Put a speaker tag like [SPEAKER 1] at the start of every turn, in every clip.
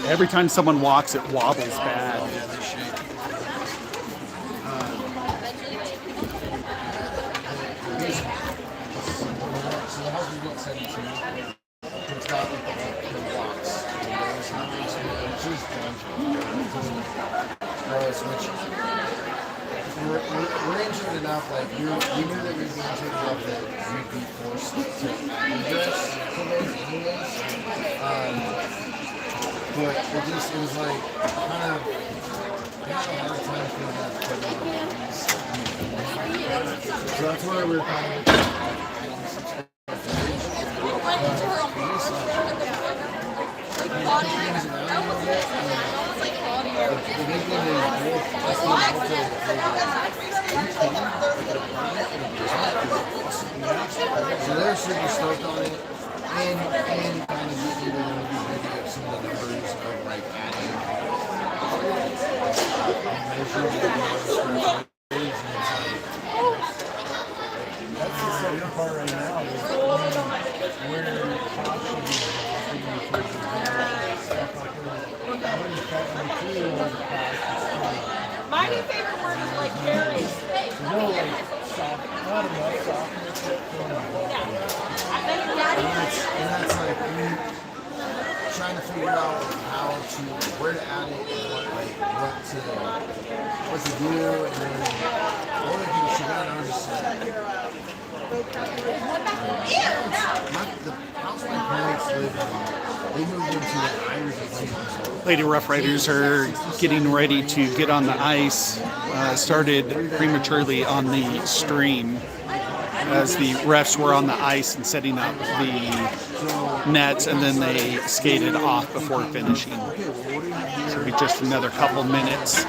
[SPEAKER 1] Every time someone walks, it wobbles bad.
[SPEAKER 2] We're injured enough, like we knew that we were being injured enough that we'd be forced to address to those anyways. But it was like kind of, I had a hard time feeling that putting on these. So that's why we're kind of so they're super stoked on it, and kind of get you to video some of the numbers of like adding measures and it's like that's the second part right now is where shots should be
[SPEAKER 3] my new favorite word is like carry.
[SPEAKER 2] no like soft, not enough softness. And that's like trying to figure out where to add it and what to do, and then all the things she got, I was just like, the house my parents live in, they moved into an Irish place.
[SPEAKER 1] Lady Rough Riders are getting ready to get on the ice. Started prematurely on the stream as the refs were on the ice and setting up the nets, and then they skated off before finishing. So it'll be just another couple minutes.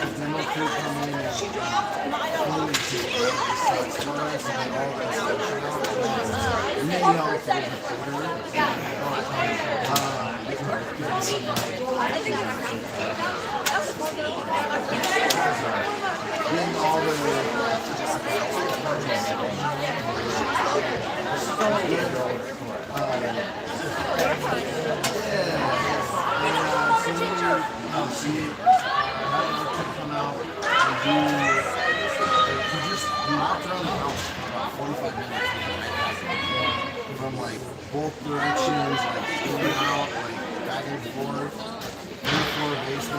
[SPEAKER 2] From like both directions, like in and out, like back and forth.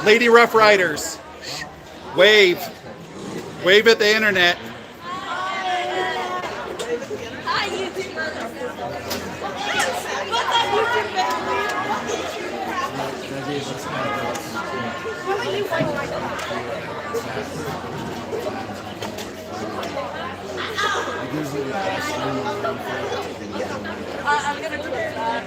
[SPEAKER 1] Lady Rough Riders, wave at the internet.
[SPEAKER 3] Hi, YouTube. What's up, YouTube I'm gonna prepare that.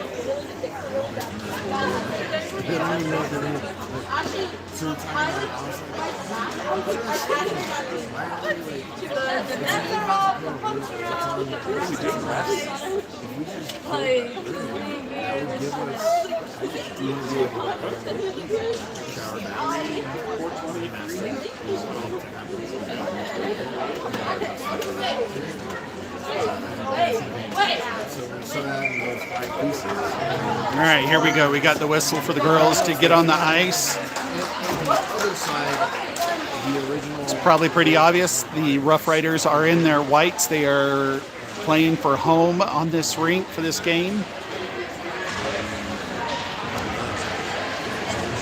[SPEAKER 1] All right, here we go. We got the whistle for the girls to get on the ice. It's probably pretty obvious. The Rough Riders are in their whites. They are playing for home on this rink for this game.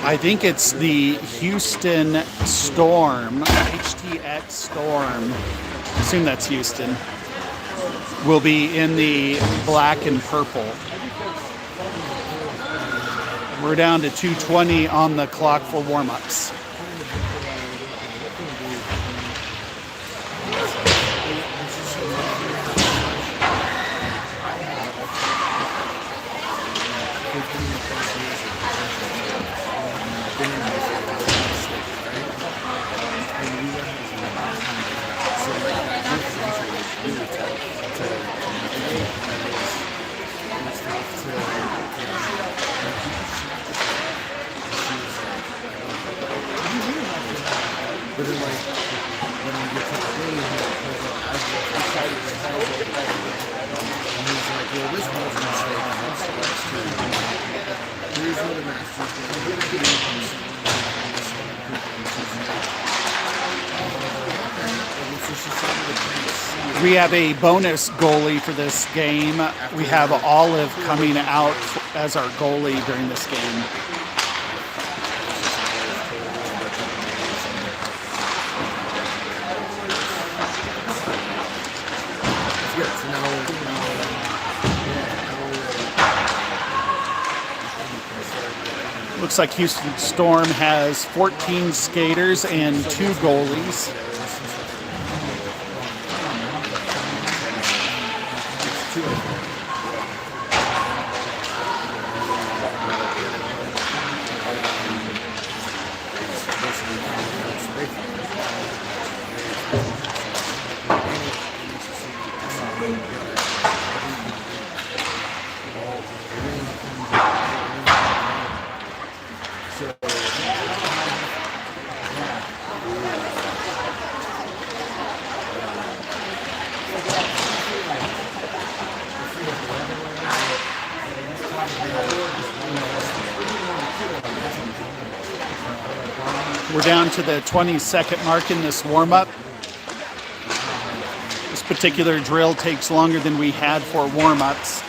[SPEAKER 1] I think it's the Houston Storm, HTX Storm. I assume that's Houston. Will be in the black and purple. We're down to 2:20 on the clock for warm-ups.
[SPEAKER 2] But then, like, when we get to the game, I was excited as hell. And he's like, well, this was a mistake. And that's too. Here's what the master's going to do.
[SPEAKER 1] We have a bonus goalie for this game. We have Olive coming out as our goalie during this game. Looks like Houston Storm has 14 skaters and 2 goalies. We're down to the 20-second mark in this warm-up. This particular drill takes longer than we had for warm-ups.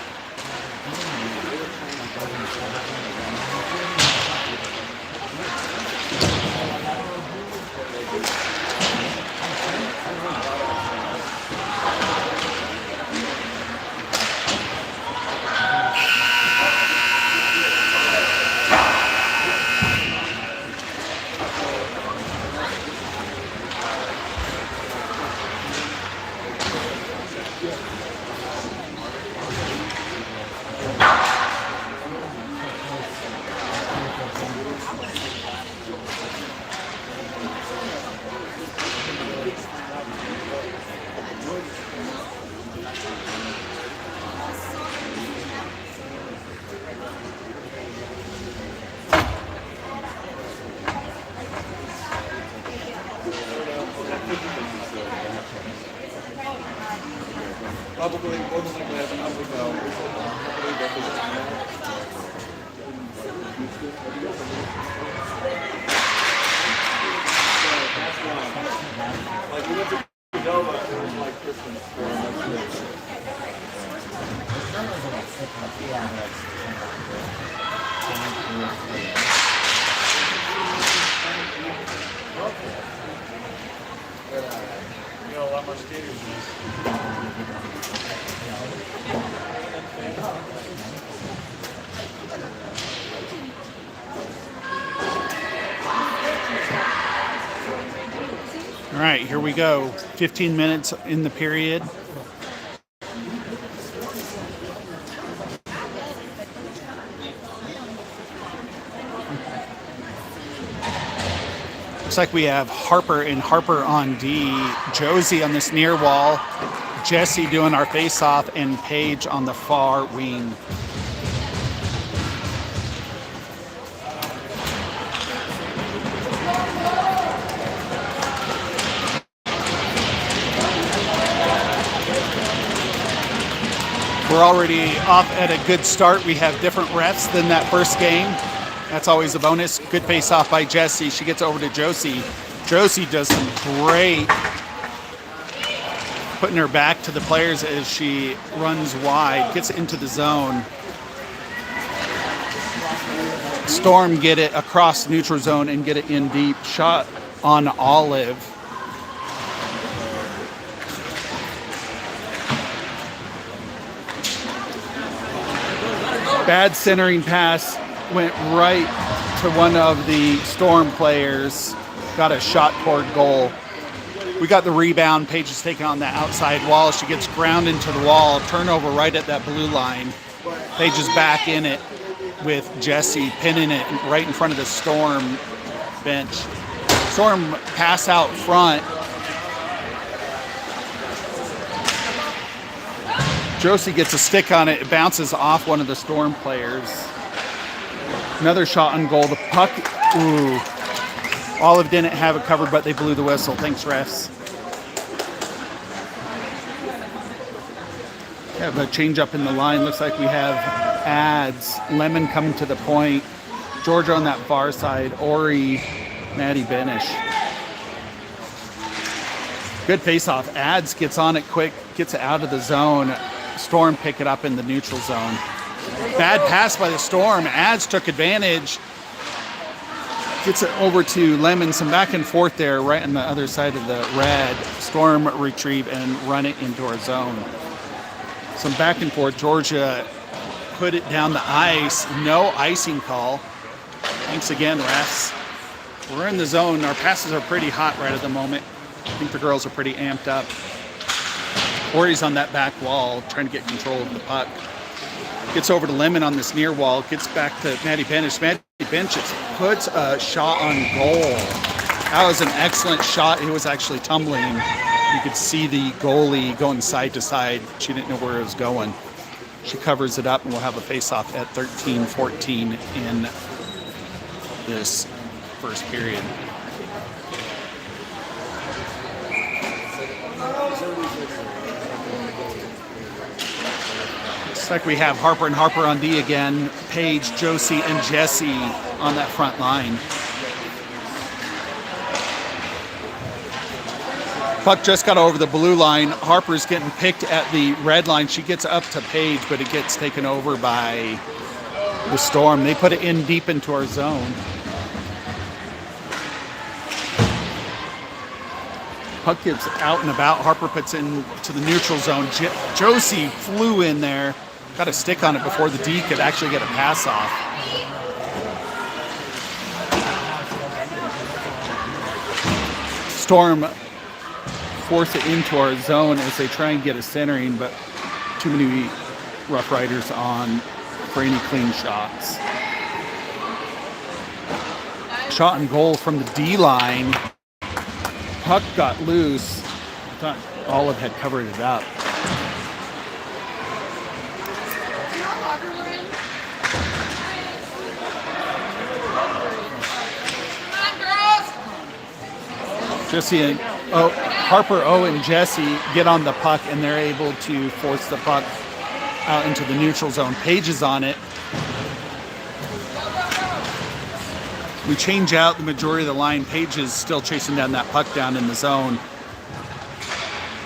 [SPEAKER 1] All right, here we go. 15 minutes in the period. Looks like we have Harper and Harper on D, Josie on this near wall, Jesse doing our face-off, and Paige on the far wing. We're already off at a good start. We have different refs than that first game. That's always a bonus. Good face off by Jessie. She gets over to Josie. Josie does some great putting her back to the players as she runs wide, gets into the zone. Storm get it across neutral zone and get it in deep. Shot on Olive. Bad centering pass went right to one of the Storm players. Got a shot toward goal. We got the rebound. Paige is taking on the outside wall. She gets ground into the wall. Turnover right at that blue line. Paige is back in it with Jesse pinning it right in front of the Storm bench. Storm pass out front. Josie gets a stick on it. It bounces off one of the Storm players. Another shot on goal. The puck, ooh. Olive didn't have it covered, but they blew the whistle. Thanks, refs. We have a change up in the line. Looks like we have ads. Lemon coming to the point. Georgia on that far side. Ori, Maddie Benish. Good face-off. Ads gets on it quick, gets it out of the zone. Storm pick it up in the neutral zone. Bad pass by the Storm. Ads took advantage. Gets it over to Lemon. Some back and forth there right on the other side of the red. Storm retrieve and run it into our zone. Some back and forth. Georgia put it down the ice. No icing call. Thanks again, refs. We're in the zone. Our passes are pretty hot right at the moment. I think the girls are pretty amped up. Ori's on that back wall trying to get control of the puck. Gets over to Lemon on this near wall. Gets back to Maddie Benish. Maddie Benish puts a shot on goal. That was an excellent shot. It was actually tumbling. You could see the goalie going side to side. She didn't know where it was going. She covers it up, and we'll have a face-off at 13-14 in this first period. Looks like we have Harper and Harper on D again. Paige, Josie, and Jesse on that front line. Puck just got over the blue line. Harper's getting picked at the red line. She gets up to Paige, but it gets taken over by the Storm. They put it in deep into our zone. Puck gets out and about. Harper puts it into the neutral zone. Josie flew in there. Got a stick on it before the D could actually get a pass off. Storm force it into our zone as they try and get a centering, but too many Rough Riders on for any clean shots. Shot and goal from the D line. Puck got loose. I thought Olive had covered it up. Jesse and Harper, and Jesse get on the puck, and they're able to force the puck out into the neutral zone. Paige is on it. We change out the majority of the line. Paige is still chasing down that puck down in the zone.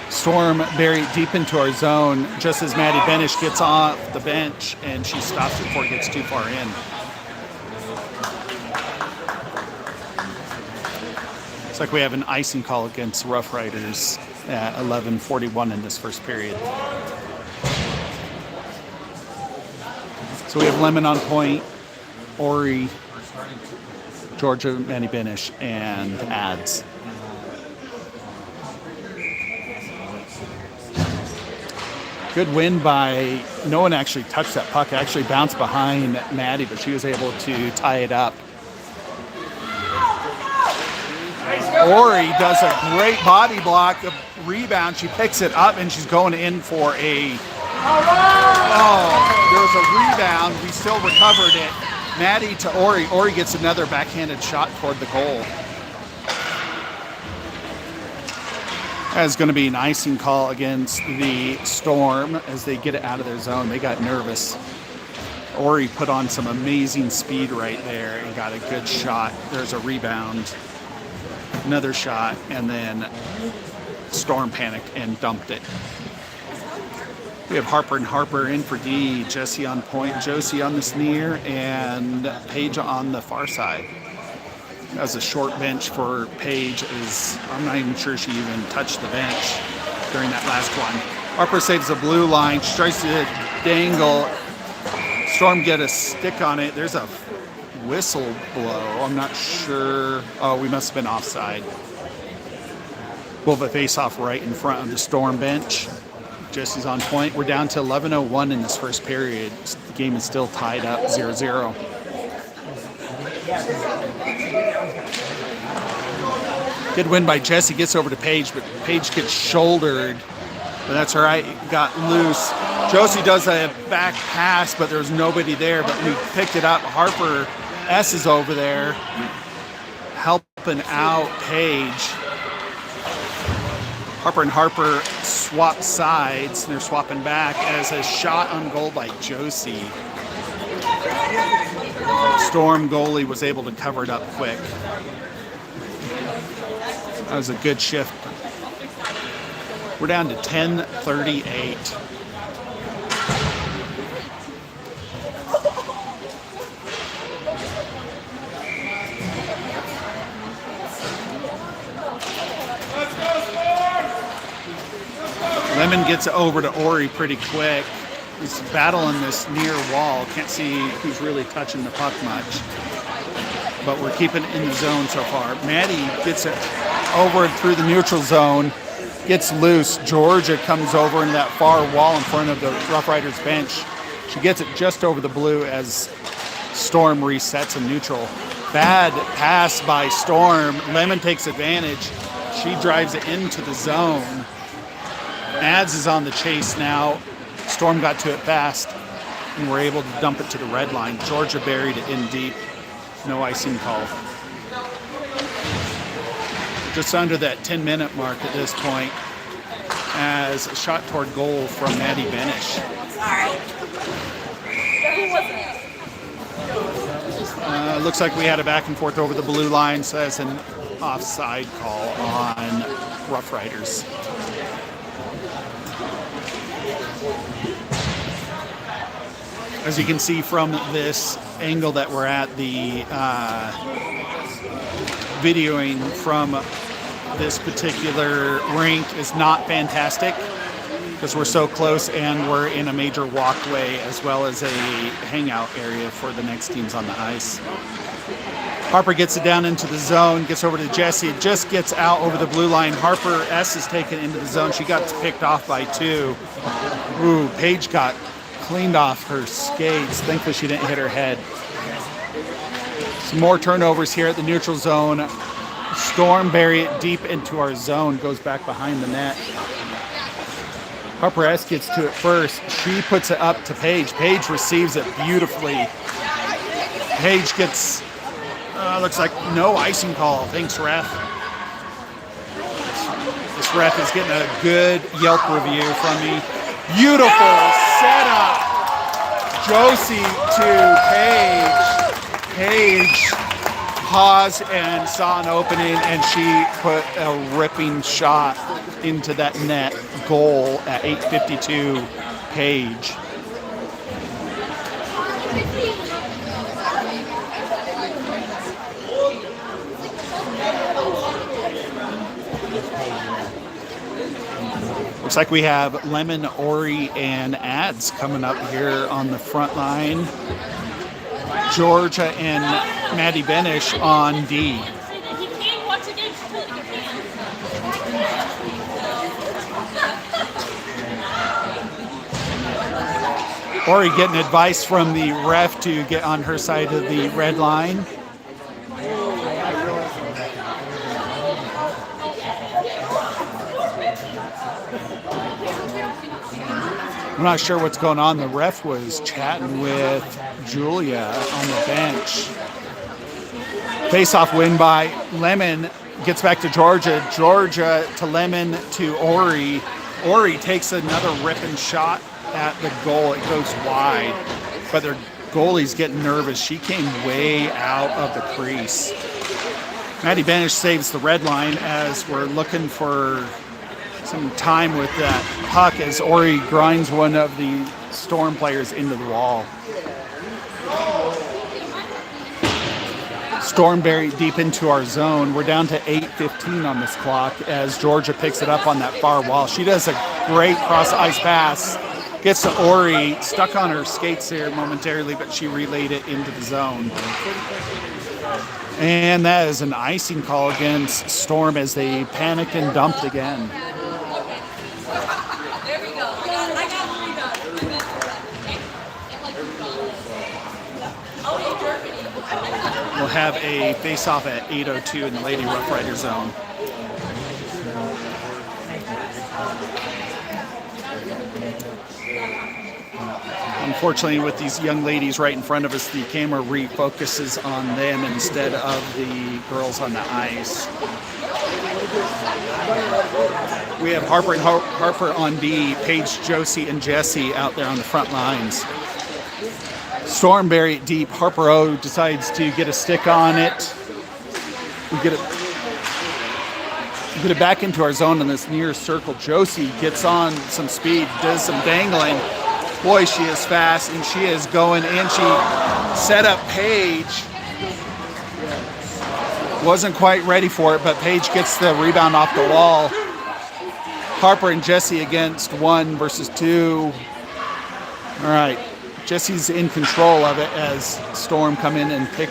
[SPEAKER 1] Storm buried deep into our zone just as Maddie Benish gets off the bench, and she stops it before it gets too far in. Looks like we have an icing call against Rough Riders at 11:41 in this first period. So we have Lemon on point, Ori, Georgia, Maddie Benish, and ads. Good win by, no one actually touched that puck. It actually bounced behind Maddie, but she was able to tie it up. Ori does a great body block, a rebound. She picks it up and she's going in for a, there was a rebound. We still recovered it. Maddie to Ori. Ori gets another backhanded shot toward the goal. That is going to be an icing call against the Storm as they get it out of their zone. They got nervous. Ori put on some amazing speed right there and got a good shot. There's a rebound, another shot, and then Storm panicked and dumped it. We have Harper and Harper in for D, Jesse on point, Josie on this near, and Paige on the far side. That was a short bench for Paige. I'm not even sure she even touched the bench during that last one. Harper saves the blue line. She tries to dangle. Storm get a stick on it. There's a whistle blow. I'm not sure. Oh, we must have been offside. We'll have a face-off right in front of the Storm bench. Jesse's on point. We're down to 11:01 in this first period. The game is still tied up 0-0. Good win by Jesse. Gets over to Paige, but Paige gets shouldered. But that's all right. Got loose. Josie does a back pass, but there's nobody there. But we picked it up. Harper S is over there. Helped Helping out Page. Harper and Harper swap sides. They're swapping back as a shot on goal by Josie. Storm goalie was able to cover it up quick. That was a good shift. We're down to 10:38. Lemon gets over to Ori pretty quick. He's battling this near wall. Can't see who's really touching the puck much. But we're keeping it in the zone so far. Maddie gets it over through the neutral zone. Gets loose. Georgia comes over into that far wall in front of the Rough Riders bench. She gets it just over the blue as Storm resets in neutral. Bad pass by Storm. Lemon takes advantage. She drives it into the zone. Mads is on the chase now. Storm got to it fast and we're able to dump it to the red line. Georgia buried it in deep. No icing call. Just under that 10-minute mark at this point as a shot toward goal from Maddie Benish. Looks like we had a back and forth over the blue line, so that's an offside call on Rough Riders. As you can see from this angle that we're at, the videoing from this particular rink is not fantastic because we're so close and we're in a major walkway as well as a hangout area for the next teams on the ice. Harper gets it down into the zone, gets over to Jesse, it just gets out over the blue line. Harper S is taken into the zone. She got picked off by 2. Ooh, Paige got cleaned off her skates. Thankfully she didn't hit her head. Some more turnovers here at the neutral zone. Storm bury it deep into our zone, goes back behind the net. Harper S gets to it first. She puts it up to Paige. Paige receives it beautifully. Paige gets, looks like no icing call. Thanks, ref. This ref is getting a good Yelp review from me. Beautiful setup. Josie to Paige. Paige paused and saw an opening, and she put a ripping shot into that net. Goal at 8:52. Paige. Looks like we have Lemon, Ori, and Ads coming up here on the front line. Georgia and Maddie Benish on D. Ori getting advice from the ref to get on her side of the red line. I'm not sure what's going on. The ref was chatting with Julia on the bench. Face-off win by Lemon. Gets back to Georgia. Georgia to Lemon to Ori. Ori takes another ripping shot at the goal. It goes wide. But their goalie's getting nervous. She came way out of the crease. Maddie Benish saves the red line as we're looking for some time with that puck as Ori grinds one of the Storm players into the wall. Storm buried deep into our zone. We're down to 8:15 on this clock as Georgia picks it up on that far wall. She does a great cross-ice pass. Gets to Ori, stuck on her skates here momentarily, but she relayed it into the zone. And that is an icing call against Storm as they panicked and dumped again.
[SPEAKER 3] There we go. I got 3 done.
[SPEAKER 1] We'll have a face-off at 8:02 in the Lady Rough Rider zone. Unfortunately, with these young ladies right in front of us, the camera refocuses on them instead of the girls on the ice. We have Harper and Harper on D, Paige, Josie, and Jessie out there on the front lines. Storm bury it deep. Harper O decides to get a stick on it. We get it back into our zone in this near circle. Josie gets on some speed, does some dangling. Boy, she is fast, and she is going, and she set up Paige. Wasn't quite ready for it, but Paige gets the rebound off the wall. Harper and Jessie against 1 versus 2. All right, Jessie's in control of it as Storm come in and pick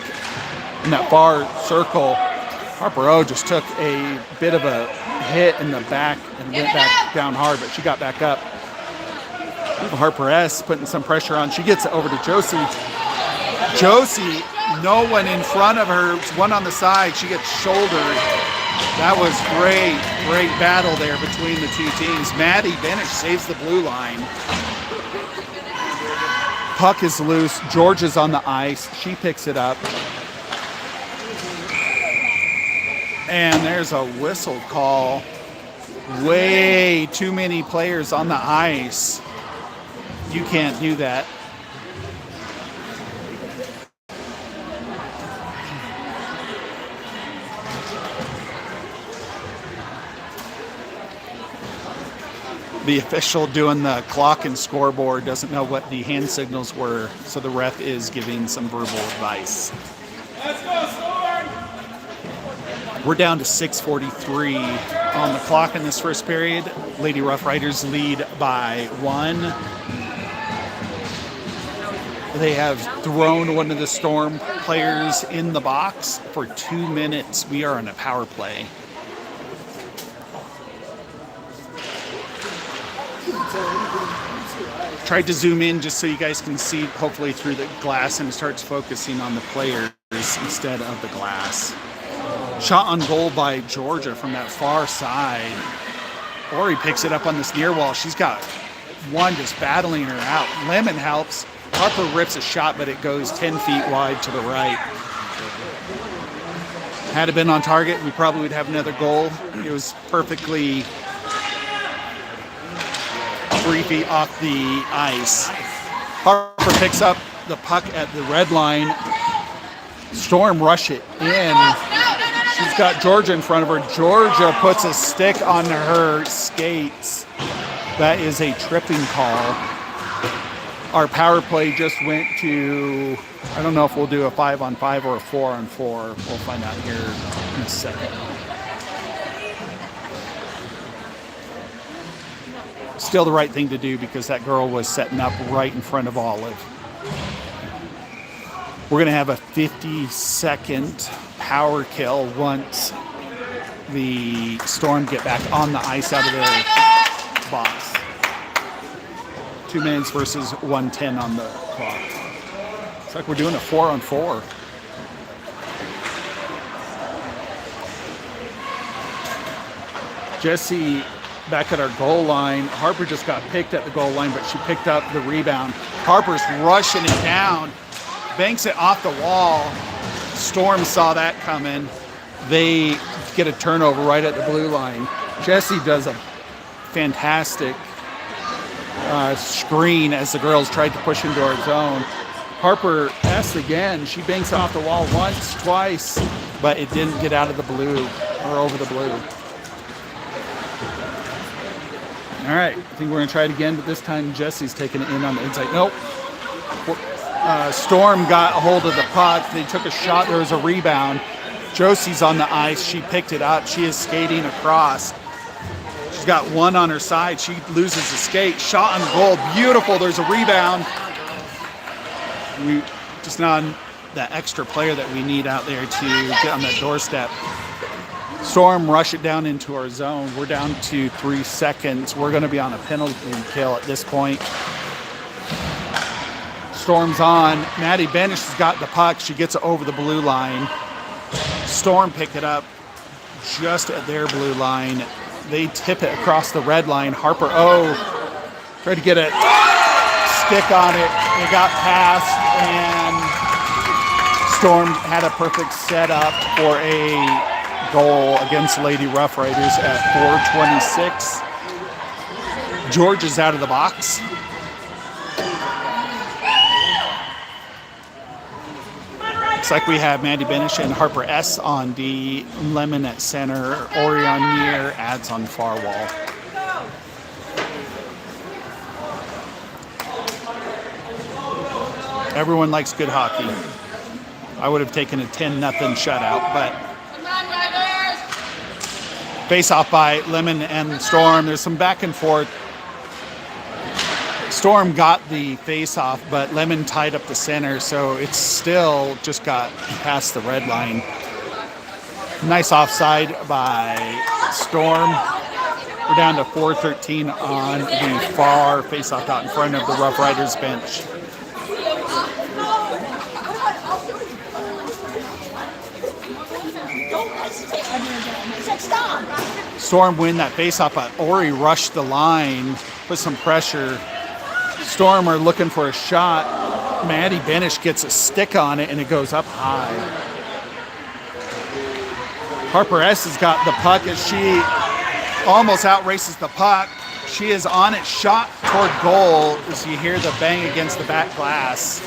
[SPEAKER 1] in that far circle. Harper O just took a bit of a hit in the back and went back down hard, but she got back up. Harper S putting some pressure on. She gets it over to Josie. Josie, no one in front of her, one on the side. She gets shouldered. That was great battle there between the two teams. Maddie Benish saves the blue line. Puck is loose. Georgia's on the ice. She picks it up. And there's a whistle call. Way too many players on the ice. You can't do that. The official doing the clock and scoreboard doesn't know what the hand signals were, so the ref is giving some verbal advice.
[SPEAKER 3] Let's go, Storm!
[SPEAKER 1] We're down to 6:43 on the clock in this first period. Lady Rough Riders lead by 1. They have thrown one of the Storm players in the box for 2 minutes. We are on a power play. Tried to zoom in just so you guys can see, hopefully through the glass, and it starts focusing on the players instead of the glass. Shot on goal by Georgia from that far side. Ori picks it up on this near wall. She's got one just battling her out. Lemon helps. Harper rips a shot, but it goes 10 feet wide to the right. Had it been on target, we probably would have another goal. It was perfectly 3 feet off the ice. Harper picks up the puck at the red line. Storm rush it in. She's got Georgia in front of her. Georgia puts a stick on her skates. That is a tripping call. Our power play just went to, I don't know if we'll do a 5-on-5 or a 4-on-4. We'll find out here in a second. Still the right thing to do because that girl was setting up right in front of Olive. We're going to have a 50-second power kill once the Storm get back on the ice out of their box. 2 minutes versus 1:10 on the clock. It's like we're doing a 4-on-4. Jessie back at our goal line. Harper just got picked at the goal line, but she picked up the rebound. Harper's rushing it down, banks it off the wall. Storm saw that coming. They get a turnover right at the blue line. Jessie does a fantastic screen as the girls tried to push into our zone. Harper S again. She banks off the wall once, twice, but it didn't get out of the blue or over the blue. All right, I think we're going to try it again, but this time Jessie's taking it in on the inside. Nope. Storm got a hold of the puck. They took a shot. There was a rebound. Josie's on the ice. She picked it up. She is skating across. She's got one on her side. She loses the skate. Shot on goal. Beautiful. There's a rebound. We just not that extra player that we need out there to get on that doorstep. Storm rush it down into our zone. We're down to 3 seconds. We're going to be on a penalty kill at this point. Storm's on. Maddie Benish has got the puck. She gets it over the blue line. Storm pick it up just at their blue line. They tip it across the red line. Harper O tried to get it stick on it. It got past, and Storm had a perfect setup for a goal against Lady Rough Riders at 4:26. George is out of the box. Looks like we have Maddie Benish and Harper S on D, Lemon at center, Orion near, Ads on far wall. Everyone likes good hockey. I would have taken a 10-0 shutout, but face off by Lemon and Storm. There's some back and forth. Storm got the face off, but Lemon tied up the center, so it's still just got past the red line. Nice offside by Storm. We're down to 4:13 on the far face-off dot in front of the Rough Riders bench. Storm win that face-off, but Ori rushed the line, put some pressure. Storm are looking for a shot. Maddie Benish gets a stick on it, and it goes up high. Harper S has got the puck as she almost outraces the puck. She is on it, shot toward goal as you hear the bang against the back glass.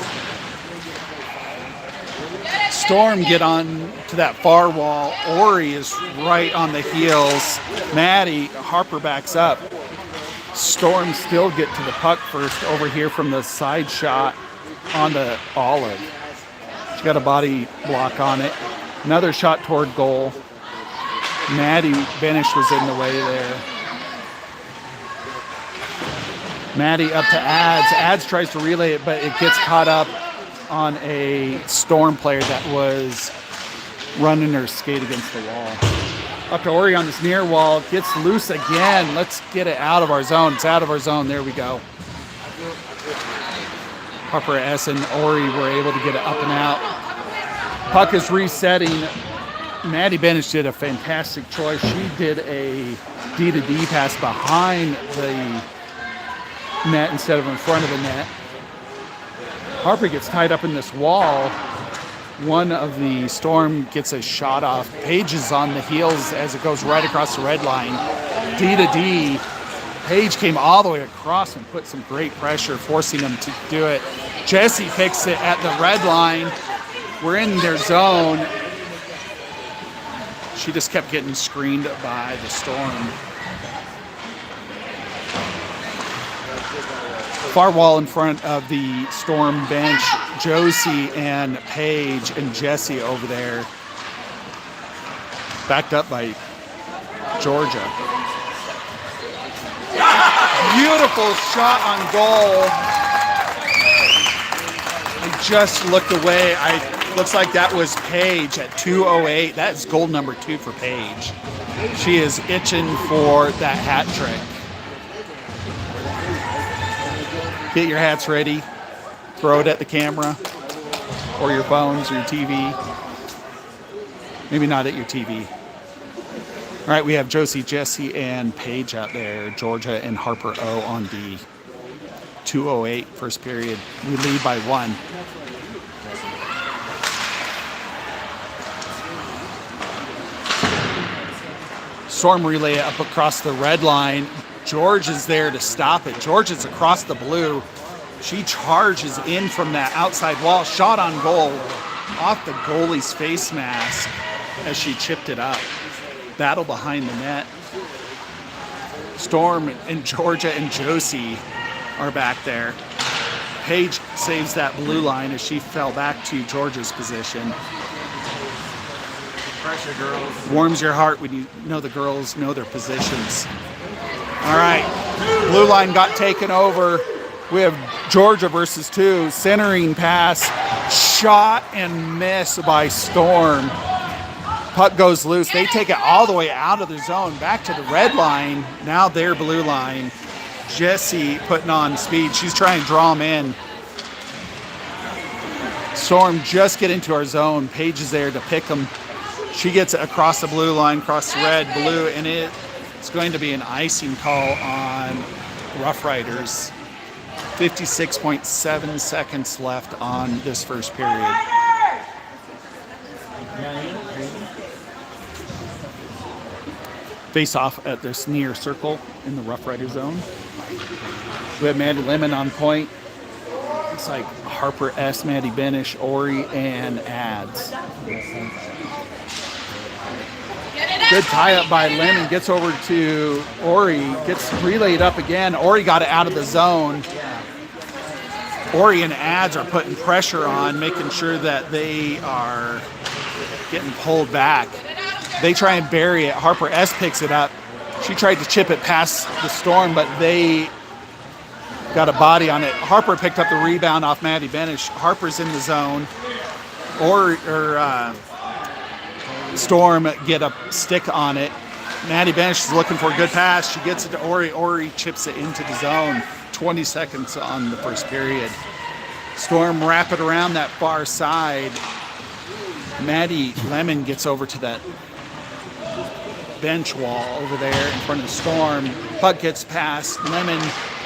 [SPEAKER 1] Storm get on to that far wall. Ori is right on the heels. Maddie, Harper backs up. Storm still get to the puck first over here from the side shot on the Olive. She got a body block on it. Another shot toward goal. Maddie Benish was in the way there. Maddie up to Ads. Ads tries to relay it, but it gets caught up on a Storm player that was running her skate against the wall. Up to Ori on this near wall. Gets loose again. Let's get it out of our zone. It's out of our zone. There we go. Harper S and Ori were able to get it up and out. Puck is resetting. Maddie Benish did a fantastic choice. She did a D-to-D pass behind the net instead of in front of the net. Harper gets tied up in this wall. One of the Storm gets a shot off. Paige is on the heels as it goes right across the red line. D-to-D. Paige came all the way across and put some great pressure, forcing them to do it. Jesse picks it at the red line. We're in their zone. She just kept getting screened by the Storm. Far wall in front of the Storm bench. Josie and Paige and Jesse over there. Backed up by Georgia. Beautiful shot on goal. I just looked away. Looks like that was Paige at 2:08. That's goal number 2 for Paige. She is itching for that hat trick. Get your hats ready. Throw it at the camera or your phones or your TV. Maybe not at your TV. All right, we have Josie, Jesse, and Paige out there. Georgia and Harper O on D. 2:08 first period. We lead by 1. Storm relay up across the red line. George is there to stop it. George is across the blue. She charges in from that outside wall. Shot on goal off the goalie's face mask as she chipped it up. Battle behind the net. Storm and Georgia and Josie are back there. Paige saves that blue line as she fell back to Georgia's position.
[SPEAKER 2] Pressure, girls.
[SPEAKER 1] Warms your heart when you know the girls know their positions. All right, blue line got taken over. We have Georgia versus 2. Centering pass, shot and miss by Storm. Puck goes loose. They take it all the way out of the zone, back to the red line. Now their blue line. Jesse putting on speed. She's trying to draw them in. Storm just get into our zone. Paige is there to pick them. She gets it across the blue line, across the red, blue, and it's going to be an icing call on Rough Riders. 56.7 seconds left on this first period. Face off at this near circle in the Rough Rider zone. We have Maddie Lemon on point. It's like Harper S, Maddie Benish, Ori, and Ads. Good tie up by Lemon. Gets over to Ori. Gets relayed up again. Ori got it out of the zone. Ori and Ads are putting pressure on, making sure that they are getting pulled back. They try and bury it. Harper S picks it up. She tried to chip it past the Storm, but they got a body on it. Harper picked up the rebound off Maddie Benish. Harper's in the zone. Storm get a stick on it. Maddie Benish is looking for a good pass. She gets it to Ori. Ori chips it into the zone. 20 seconds on the first period. Storm wrap it around that far side. Maddie Lemon gets over to that bench wall over there in front of the Storm. Puck gets past Lemon.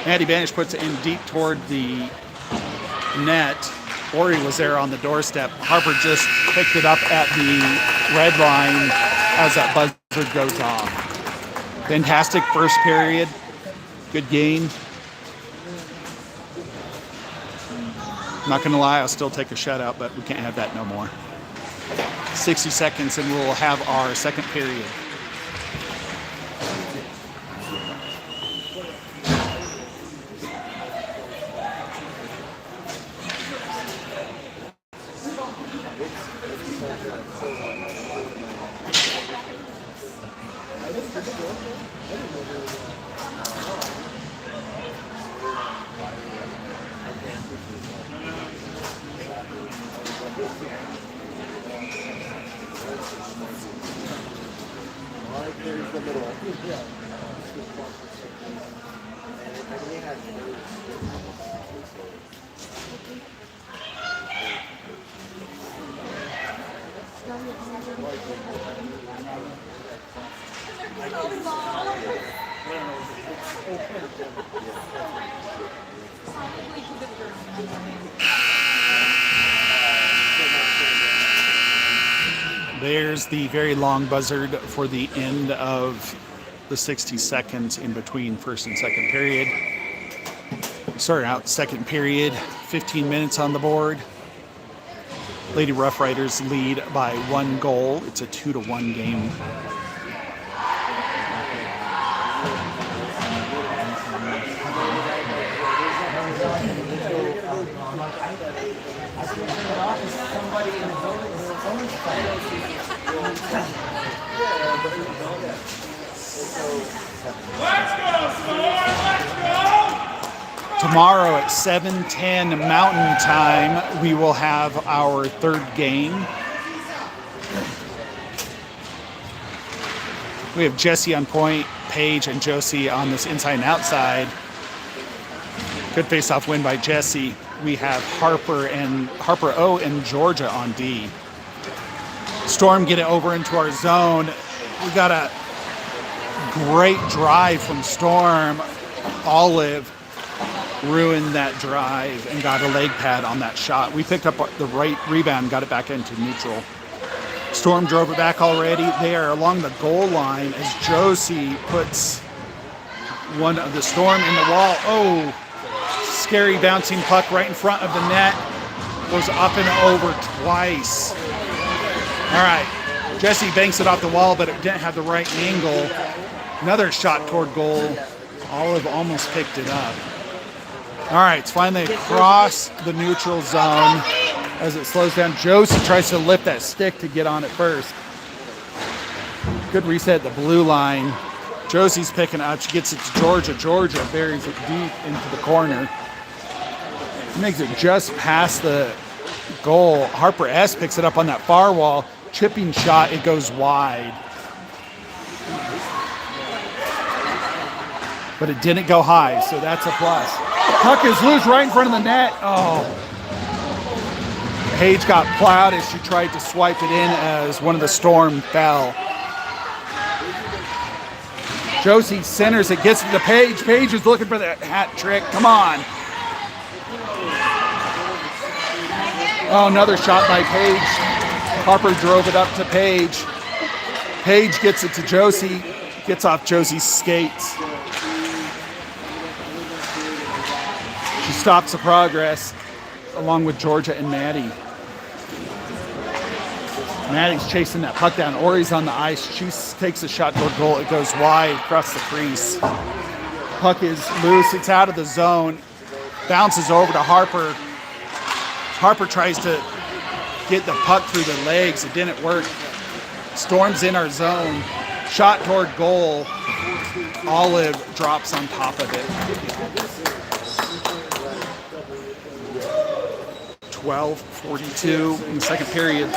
[SPEAKER 1] Maddie Benish puts it in deep toward the net. Ori was there on the doorstep. Harper just picked it up at the red line as that buzzer goes off. Fantastic first period. Good game. Not going to lie, I'll still take a shutout, but we can't have that no more. 60 seconds and we'll have our second period. There's the very long buzzard for the end of the 60 seconds in between first and second period. Starting out second period, 15 minutes on the board. Lady Rough Riders lead by 1 goal. It's a 2-1 game. Tomorrow at 7:10 Mountain Time, we will have our third game. We have Jesse on point, Paige and Josie on this inside and outside. Good face-off win by Jesse. We have Harper O and Georgia on D. Storm get it over into our zone. We got a great drive from Storm. Olive ruined that drive and got a leg pad on that shot. We picked up the right rebound, got it back into neutral. Storm drove it back already. They are along the goal line as Josie puts one of the Storm in the wall. Oh, scary bouncing puck right in front of the net. Goes up and over twice. All right, Jesse banks it off the wall, but it didn't have the right angle. Another shot toward goal. Olive almost picked it up. All right, it's finally across the neutral zone as it slows down. Josie tries to lift that stick to get on it first. Good reset at the blue line. Josie's picking it up. She gets it to Georgia. Georgia buries it deep into the corner. Makes it just past the goal. Harper S picks it up on that far wall. Chipping shot, it goes wide. But it didn't go high, so that's a plus. Puck is loose right in front of the net. Oh. Paige got plowed as she tried to swipe it in as one of the Storm fell. Josie centers it, gets it to Paige. Paige is looking for the hat trick. Come on. Oh, another shot by Paige. Harper drove it up to Paige. Paige gets it to Josie. Gets off Josie's skates. She stops the progress along with Georgia and Maddie. Maddie's chasing that puck down. Ori's on the ice. She takes a shot toward goal. It goes wide across the crease. Puck is loose. It's out of the zone. Bounces over to Harper. Harper tries to get the puck through the legs. It didn't work. Storm's in our zone. Shot toward goal. Olive drops on top of it. 12:42 in the second period.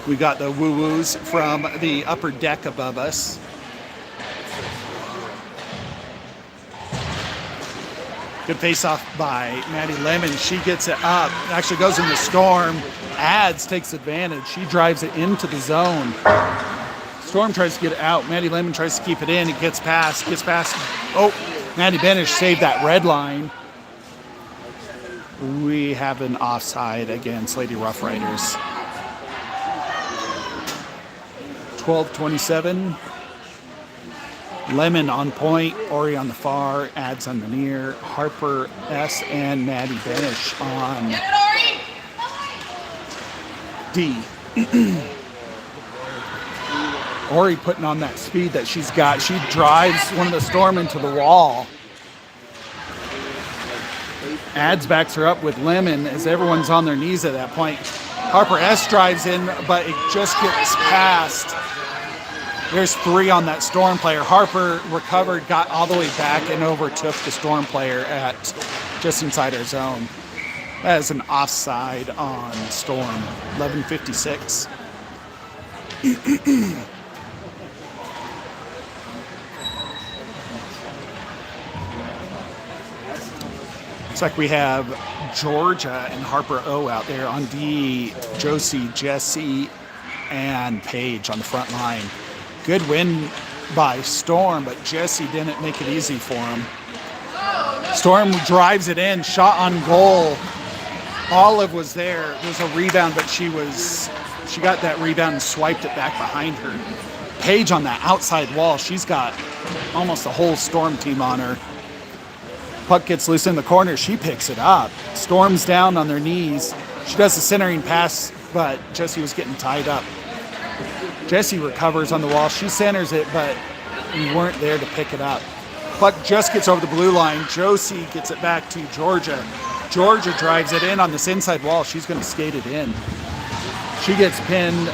[SPEAKER 1] We got the woo-woos from the upper deck above us. Good face-off by Maddie Lemon. She gets it up. It actually goes in the Storm. Adds, takes advantage. She drives it into the zone. Storm tries to get it out. Maddie Lemon tries to keep it in. It gets past. Oh, Maddie Benish saved that red line. We have an offside against Lady Rough Riders. 12:27. Lemon on point, Ori on the far, Ads on the near, Harper S and Maddie Benish on D. Ori putting on that speed that she's got. She drives one of the Storm into the wall. Ads backs her up with Lemon as everyone's on their knees at that point. Harper S drives in, but it just gets past. There's 3 on that Storm player. Harper recovered, got all the way back, and overtook the Storm player at just inside our zone. That is an offside on Storm. 11:56. Looks like we have Georgia and Harper O out there on D. Josie, Jesse, and Paige on the front line. Good win by Storm, but Jesse didn't make it easy for him. Storm drives it in, shot on goal. Olive was there. There was a rebound, but she got that rebound and swiped it back behind her. Paige on that outside wall. She's got almost the whole Storm team on her. Puck gets loose in the corner. She picks it up. Storm's down on their knees. She does the centering pass, but Jesse was getting tied up. Jesse recovers on the wall. She centers it, but we weren't there to pick it up. Puck just gets over the blue line. Josie gets it back to Georgia. Georgia drives it in on this inside wall. She's going to skate it in. She gets pinned.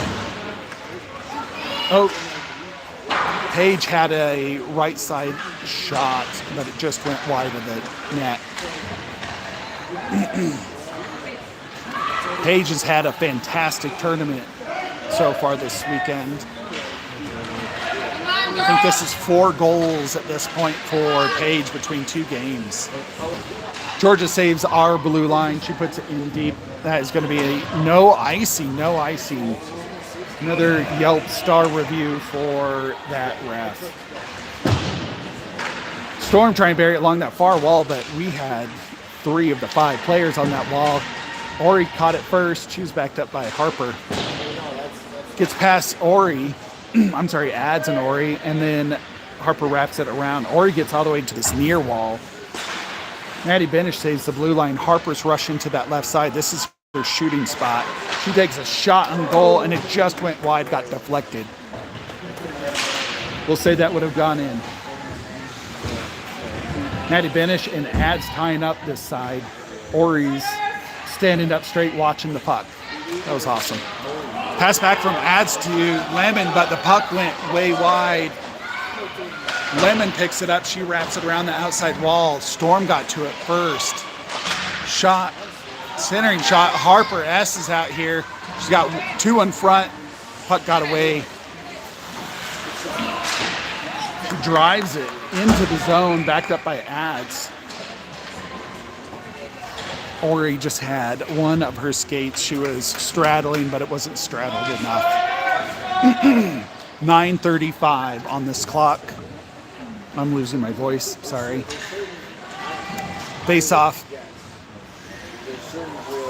[SPEAKER 1] Oh, Paige had a right side shot, but it just went wide of the net. Paige has had a fantastic tournament so far this weekend. I think this is 4 goals at this point for Paige between 2 games. Georgia saves our blue line. She puts it in deep. That is going to be a no icing. Another Yelp star review for that ref. Storm trying to bury it along that far wall, but we had 3 of the 5 players on that wall. Ori caught it first. She was backed up by Harper. Gets past Ori. Ads and Ori, and then Harper wraps it around. Ori gets all the way to this near wall. Maddie Benish saves the blue line. Harper's rushing to that left side. This is her shooting spot. She takes a shot on goal, and it just went wide, got deflected. We'll say that would have gone in. Maddie Benish and Ads tying up this side. Ori's standing up straight watching the puck. That was awesome. Pass back from Ads to Lemon, but the puck went way wide. Lemon picks it up. She wraps it around the outside wall. Storm got to it first. Shot, centering shot. Harper S is out here. She's got 2 in front. Puck got away. Drives it into the zone, backed up by Ads. Ori just had one of her skates. She was straddling, but it wasn't straddled enough. 9:35 on this clock. I'm losing my voice, sorry. Face off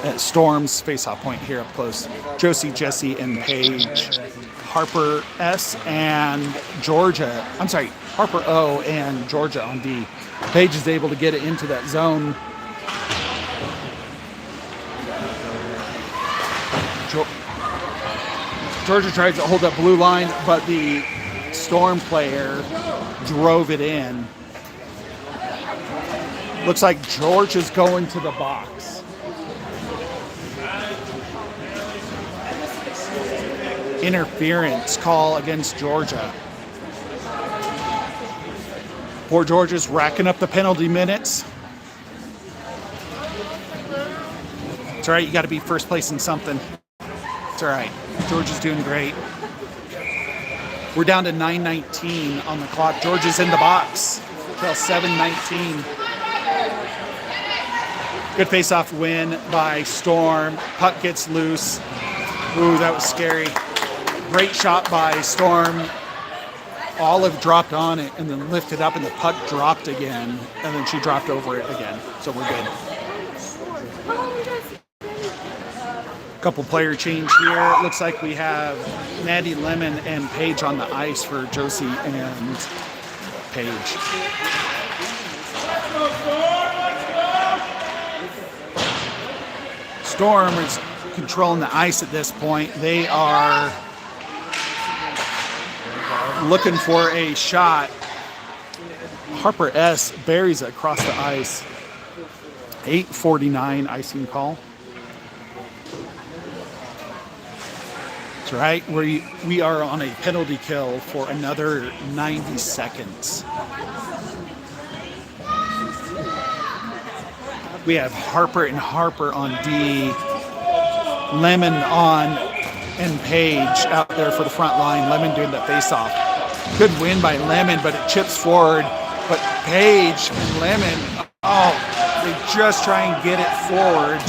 [SPEAKER 1] at Storm's face-off point here up close. Josie, Jesse, and Paige. Harper S and Georgia. I'm sorry, Harper O and Georgia on D. Paige is able to get it into that zone. Georgia tries to hold that blue line, but the Storm player drove it in. Looks like Georgia's going to the box. Interference call against Georgia. Poor Georgia's racking up the penalty minutes. It's all right, you got to be first place in something. It's all right. Georgia's doing great. We're down to 9:19 on the clock. Georgia's in the box till 7:19. Good face-off win by Storm. Puck gets loose. Ooh, that was scary. Great shot by Storm. Olive dropped on it and then lifted up, and the puck dropped again, and then she dropped over it again. So we're good. Couple player change here. It looks like we have Maddie Lemon and Paige on the ice for Josie and Paige. Storm is controlling the ice at this point. They are looking for a shot. Harper S buries it across the ice. 8:49 icing call. That's right. We are on a penalty kill for another 90 seconds. We have Harper and Harper on D, Lemon on, and Paige out there for the front line. Lemon doing the face-off. Good win by Lemon, but it chips forward. But Paige and Lemon, they just try and get it forward.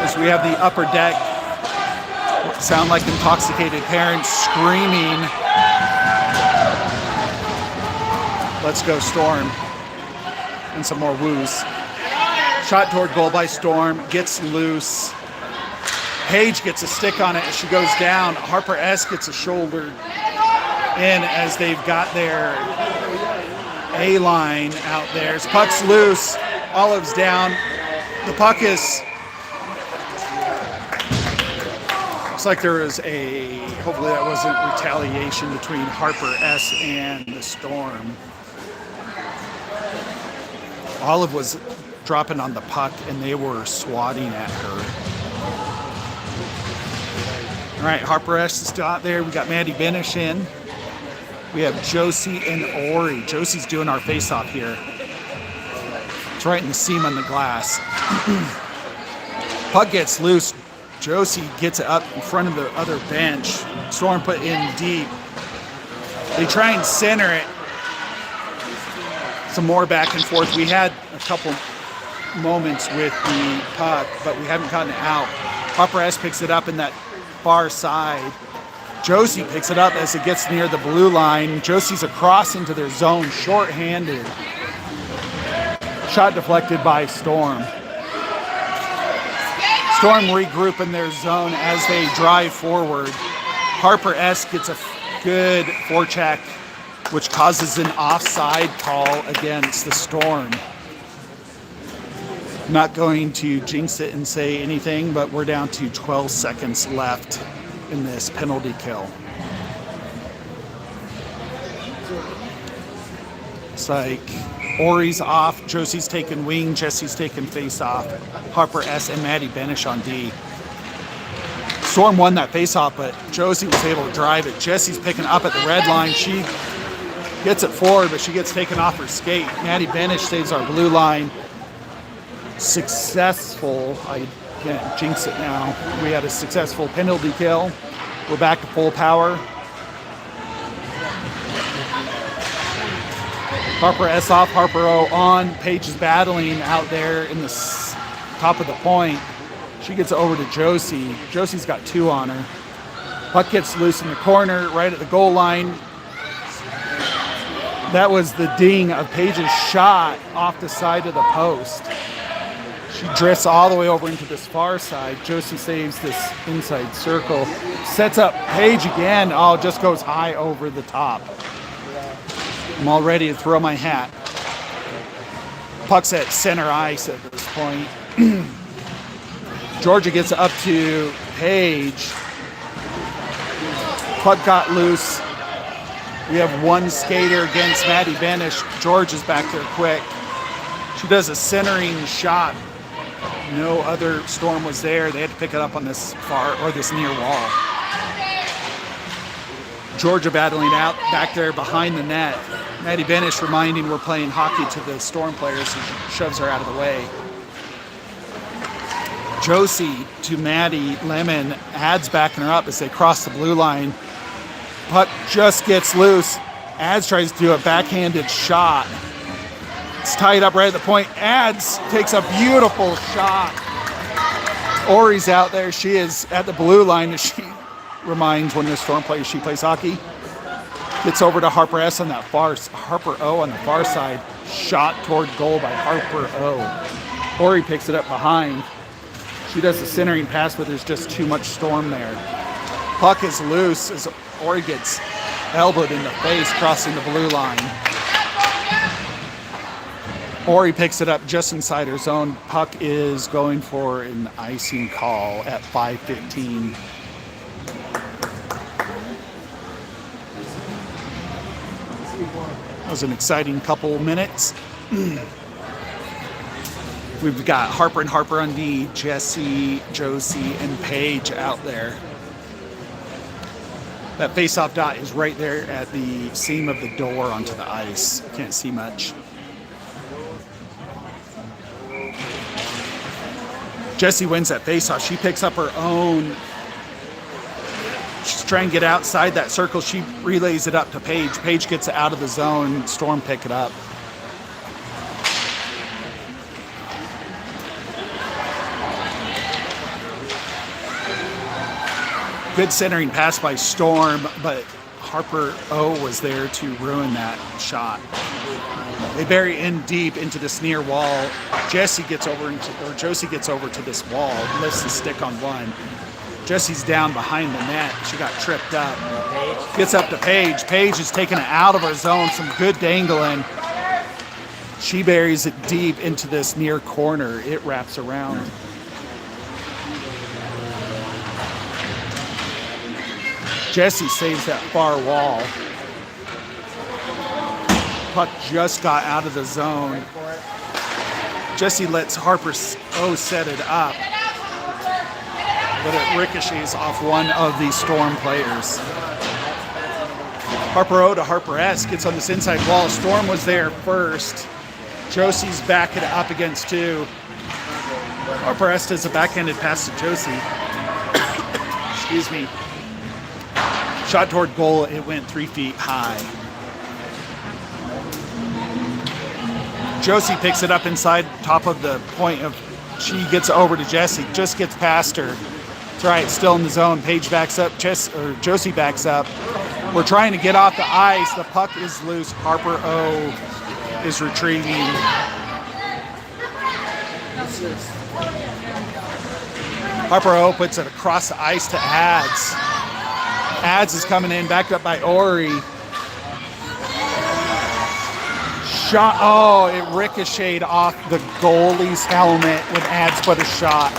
[SPEAKER 1] As we have the upper deck, sound like intoxicated parents screaming. Let's go Storm. And some more woos. Shot toward goal by Storm, gets loose. Paige gets a stick on it as she goes down. Harper S gets a shoulder in as they've got their A-line out there. As puck's loose, Olive's down. The puck is... Looks like there was hopefully that wasn't retaliation between Harper S and the Storm. Olive was dropping on the puck and they were swatting at her. All right, Harper S is still out there. We got Maddie Benish in. We have Josie and Ori. Josie's doing our face-off here. It's right in the seam on the glass. Puck gets loose. Josie gets it up in front of the other bench. Storm put in deep. They try and center it. Some more back and forth. We had a couple moments with the puck, but we haven't gotten it out. Harper S picks it up in that far side. Josie picks it up as it gets near the blue line. Josie's across into their zone, short-handed. Shot deflected by Storm. Storm regroup in their zone as they drive forward. Harper S gets a good forecheck, which causes an offside call against the Storm. Not going to jinx it and say anything, but we're down to 12 seconds left in this penalty kill. It's like Ori's off, Josie's taking wing, Jesse's taking face off, Harper S and Maddie Benish on D. Storm won that face off, but Josie was able to drive it. Jesse's picking up at the red line. She gets it forward, but she gets taken off her skate. Maddie Benish saves our blue line. Successful, I can't jinx it now. We had a successful penalty kill. We're back to full power. Harper S off, Harper O on. Paige is battling out there in the top of the point. She gets over to Josie. Josie's got two on her. Puck gets loose in the corner, right at the goal line. That was the ding of Paige's shot off the side of the post. She drifts all the way over into this far side. Josie saves this inside circle. Sets up Paige again. Oh, just goes high over the top. I'm all ready to throw my hat. Puck's at center ice at this point. Georgia gets up to Paige. Puck got loose. We have one skater against Maddie Benish. George is back there quick. She does a centering shot. No other Storm was there. They had to pick it up on this far or this near wall. Georgia battling out back there behind the net. Maddie Benish reminding we're playing hockey to the Storm players, who shoves her out of the way. Josie to Maddie Lemon, adds backing her up as they cross the blue line. Puck just gets loose. Ads tries to do a backhanded shot. It's tied up right at the point. Ads takes a beautiful shot. Ori's out there. She is at the blue line as she reminds one of the Storm players she plays hockey. Gets over to Harper S on that Harper O on the far side. Shot toward goal by Harper O. Ori picks it up behind. She does the centering pass, but there's just too much Storm there. Puck is loose as Ori gets elbowed in the face, crossing the blue line. Ori picks it up just inside her zone. Puck is going for an icing call at 5:15. That was an exciting couple minutes. We've got Harper and Harper on D, Jesse, Josie, and Paige out there. That face-off dot is right there at the seam of the door onto the ice. Can't see much. Jessie wins that face-off. She picks up her own. She's trying to get outside that circle. She relays it up to Paige. Paige gets it out of the zone. Storm pick it up. Good centering pass by Storm, but Harper O was there to ruin that shot. They bury in deep into this near wall. Josie gets over to this wall, lifts the stick on one. Jessie's down behind the net. She got tripped up. Gets up to Paige. Paige is taking it out of her zone. Some good dangling. She buries it deep into this near corner. It wraps around. Jessie saves that far wall. Puck just got out of the zone. Jessie lets Harper O set it up, but it ricochets off one of the Storm players. Harper O to Harper S gets on this inside wall. Storm was there first. Josie's backing it up against two. Harper S does a backhanded pass to Josie. Excuse me. Shot toward goal, it went 3 feet high. Josie picks it up inside top of the point of, she gets over to Jessie, just gets past her. It's all right, still in the zone. Paige backs up, Josie backs up. We're trying to get off the ice. The puck is loose. Harper O is retrieving. Harper O puts it across the ice to Ads. Ads is coming in, backed up by Ori. Shot, oh, it ricocheted off the goalie's helmet when Ads put a shot.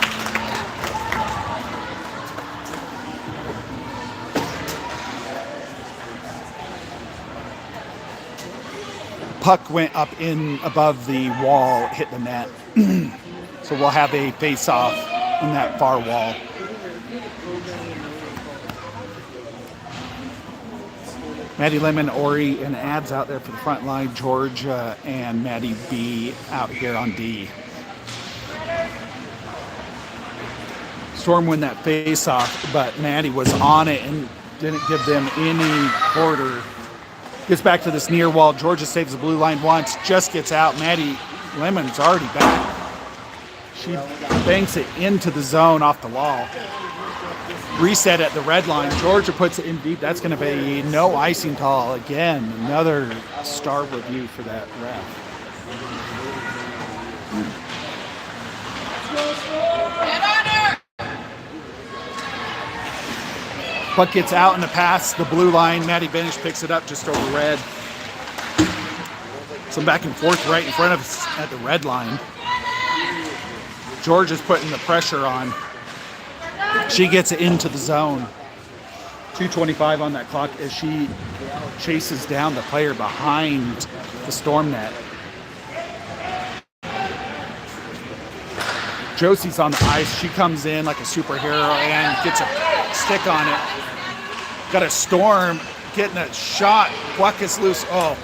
[SPEAKER 1] Puck went up in above the wall, hit the net. So we'll have a face-off in that far wall. Maddie Lemon, Ori, and Ads out there for the front line. Georgia and Maddie B out here on D. Storm win that face-off, but Maddie was on it and didn't give them any quarter. Gets back to this near wall. Georgia saves the blue line once, just gets out. Maddie Lemon's already back. She banks it into the zone off the wall. reset at the red line. Georgia puts it in deep. That's going to be no icing call again. Another star review for that ref. Puck gets out in the pass, the blue line. Maddie Benish picks it up just over red. Some back and forth right in front of us at the red line. Georgia's putting the pressure on. She gets it into the zone. 2:25 on that clock as she chases down the player behind the storm net. Josie's on the ice. She comes in like a superhero and gets a stick on it. Got a storm getting a shot. Puck is loose. Oh,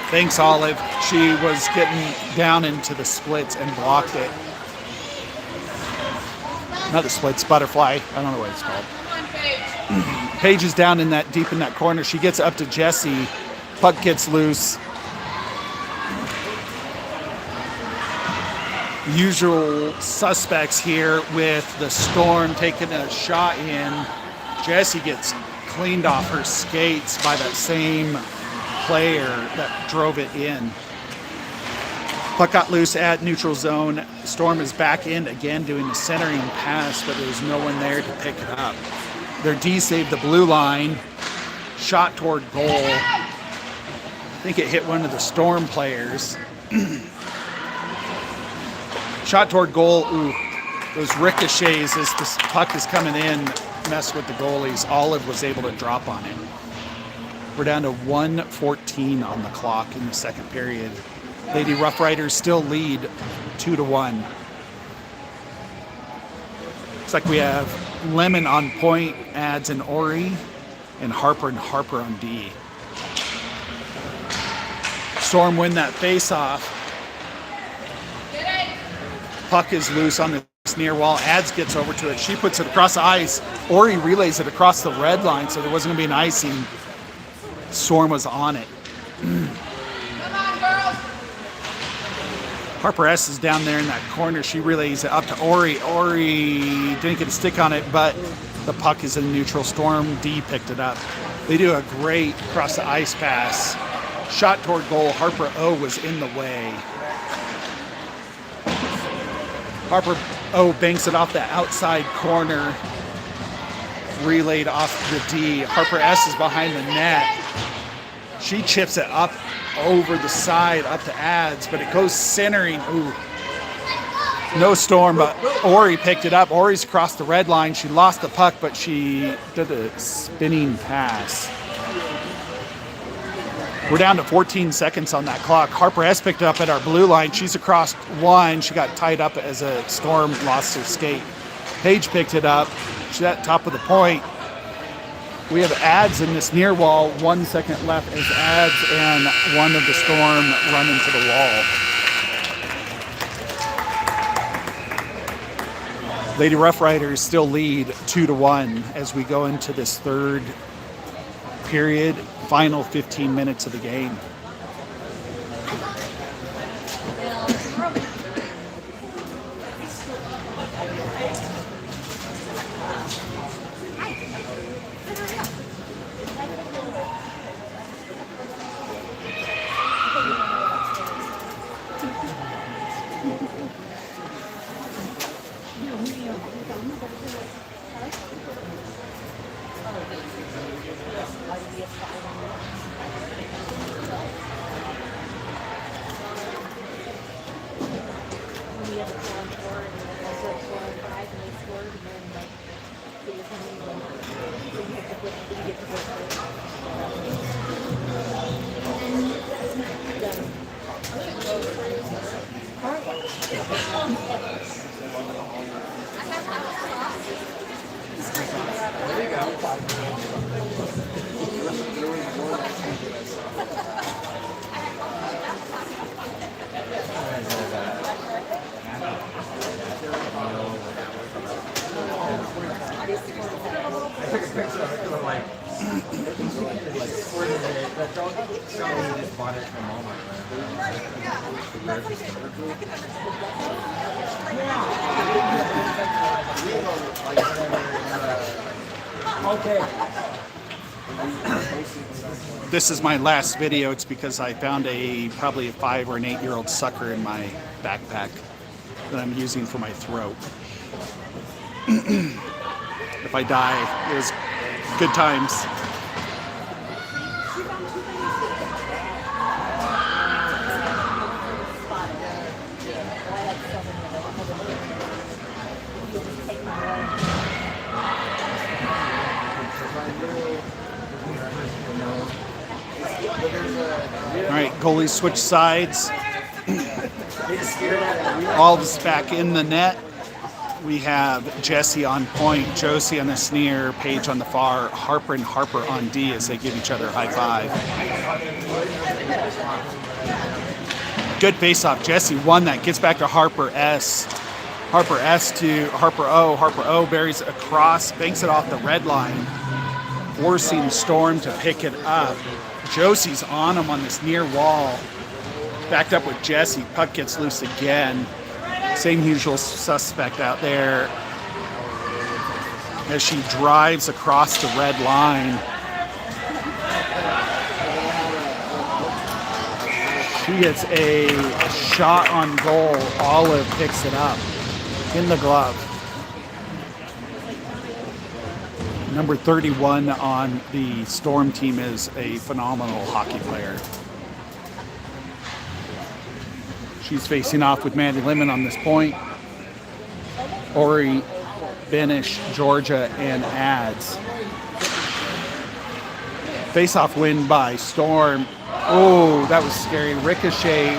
[SPEAKER 1] thanks, Olive. She was getting down into the splits and blocked it. Not the splits, butterfly. I don't know what it's called. Paige is down in that deep in that corner. She gets up to Jesse. Puck gets loose. Usual suspects here with the storm taking a shot in. Jesse gets cleaned off her skates by that same player that drove it in. Puck got loose at neutral zone. Storm is back in again doing the centering pass, but there's no one there to pick it up. Their D saved the blue line. Shot toward goal. I think it hit one of the Storm players. Shot toward goal. Ooh, those ricochets as the puck is coming in mess with the goalies. Olive was able to drop on it. We're down to 1:14 on the clock in the second period. Lady Rough Riders still lead 2-1. Looks like we have Lemon on point, Ads and Ori, and Harper on D. Storm win that face-off. Puck is loose on this near wall. Ads gets over to it. She puts it across the ice. Ori relays it across the red line, so there wasn't going to be an icing. Storm was on it.
[SPEAKER 3] Come on, girls.
[SPEAKER 1] Harper S is down there in that corner. She relays it up to Ori. Ori didn't get a stick on it, but the puck is in neutral. Storm D picked it up. They do a great across the ice pass. Shot toward goal. Harper O was in the way. Harper O banks it off the outside corner. Relayed off the D. Harper S is behind the net. She chips it up over the side, up to Ads, but it goes centering. Ooh. No Storm, but Ori picked it up. Ori's across the red line. She lost the puck, but she did a spinning pass. We're down to 14 seconds on that clock. Harper S picked it up at our blue line. She's across one. She got tied up as a Storm lost her skate. Paige picked it up. She's at top of the point. We have Ads in this near wall. 1 second left as Ads and one of the Storm run into the wall. Lady Rough Riders still lead 2-1 as we go into this third period, final 15 minutes of the game. This is my last video. It's because I found probably a 5 or an 8-year-old sucker in my backpack that I'm using for my throat. If I die, it was good times. All right, goalies switch sides. All this back in the net. We have Jesse on point, Josie on the sneer, Paige on the far, Harper and Harper on D as they give each other a high five. Good face-off. Jesse won that. Gets back to Harper S. Harper S to Harper O. Harper O buries across, banks it off the red line, forcing Storm to pick it up. Josie's on him on this near wall. Backed up with Jesse. Puck gets loose again. Same usual suspect out there as she drives across the red line. She gets a shot on goal. Olive picks it up in the glove. Number 31 on the Storm team is a phenomenal hockey player. She's facing off with Mandy Lemon on this point. Ori, Benish, Georgia, and Ads. Face-off win by Storm. Oh, that was scary. Ricochet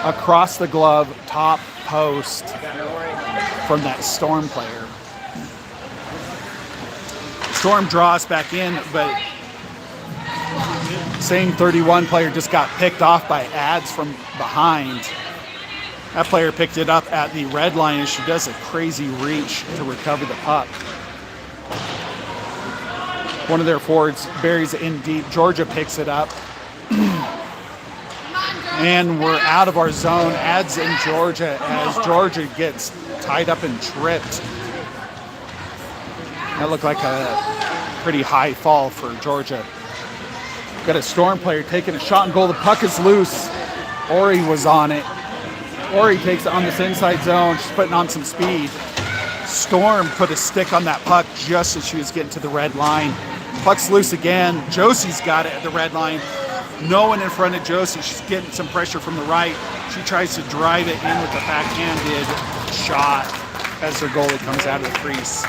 [SPEAKER 1] across the glove, top post from that Storm player. Storm draws back in, but same 31 player just got picked off by Ads from behind. That player picked it up at the red line as she does a crazy reach to recover the puck. One of their forwards buries it in deep. Georgia picks it up. And we're out of our zone. Ads in Georgia as Georgia gets tied up and tripped. That looked like a pretty high fall for Georgia. Got a Storm player taking a shot and goal. The puck is loose. Ori was on it. Ori takes it on this inside zone. She's putting on some speed. Storm put a stick on that puck just as she was getting to the red line. Puck's loose again. Josie's got it at the red line. No one in front of Josie. She's getting some pressure from the right. She tries to drive it in with a backhanded shot as their goalie comes out of the crease.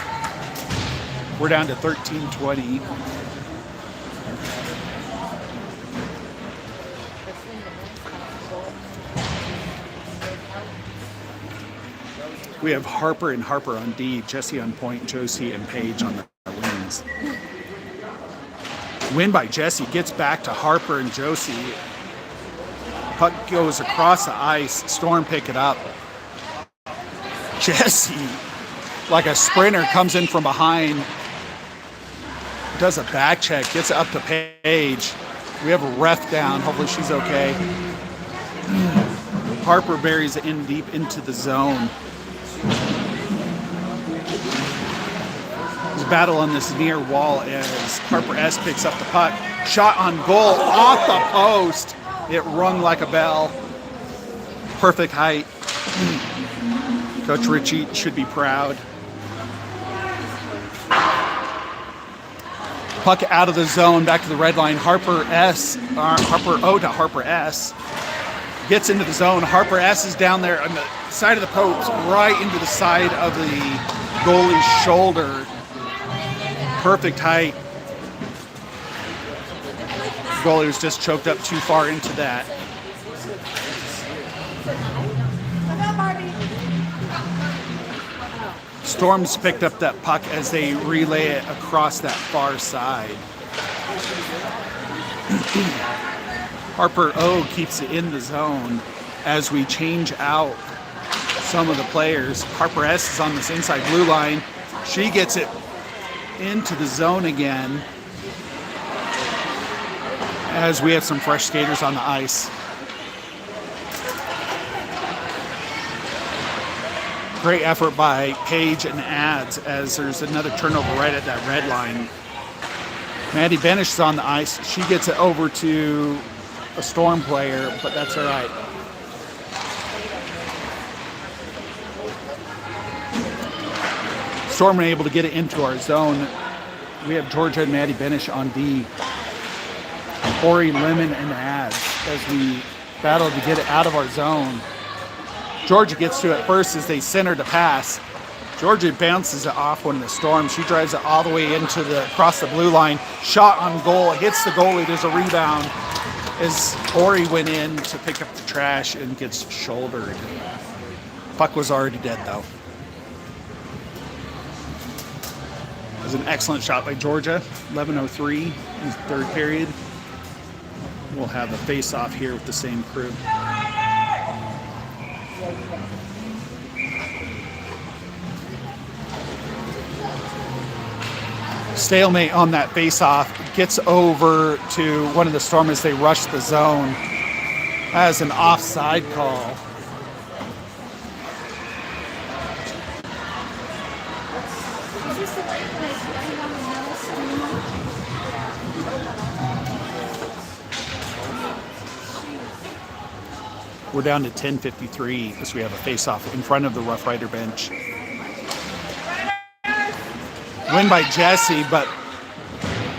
[SPEAKER 1] We're down to 13-20. We have Harper and Harper on D, Jesse on point, Josie and Paige on the wings. Win by Jesse, gets back to Harper and Josie. Puck goes across the ice, Storm pick it up. Jesse, like a sprinter, comes in from behind, does a back check, gets it up to Paige. We have a ref down, hopefully she's okay. Harper buries it in deep into the zone. There's a battle on this near wall as Harper S picks up the puck. Shot on goal off the post. It rung like a bell. Perfect height. Coach Ritchie should be proud. Puck out of the zone, back to the red line. Harper O to Harper S. Gets into the zone. Harper S is down there on the side of the post, right into the side of the goalie's shoulder. Perfect height. The goalie was just choked up too far into that. Storm's picked up that puck as they relay it across that far side. Harper O keeps it in the zone as we change out some of the players. Harper S is on this inside blue line. She gets it into the zone again as we have some fresh skaters on the ice. Great effort by Paige and Ads as there's another turnover right at that red line. Maddie Benish is on the ice. She gets it over to a Storm player, but that's all right. Storm were able to get it into our zone. We have Georgia and Maddie Benish on D. Ori, Lemon, and Ads as we battle to get it out of our zone. Georgia gets to it first as they center to pass. Georgia bounces it off one of the Storm. She drives it all the way across the blue line. Shot on goal, hits the goalie. There's a rebound as Ori went in to pick up the trash and gets shouldered. Puck was already dead though. It was an excellent shot by Georgia. 11:03 in the third period. We'll have a face-off here with the same crew. Stalemate on that face-off. Gets over to one of the Storm as they rush the zone. As an offside call. We're down to 10:53 as we have a face-off in front of the Rough Rider bench. Win by Jesse, but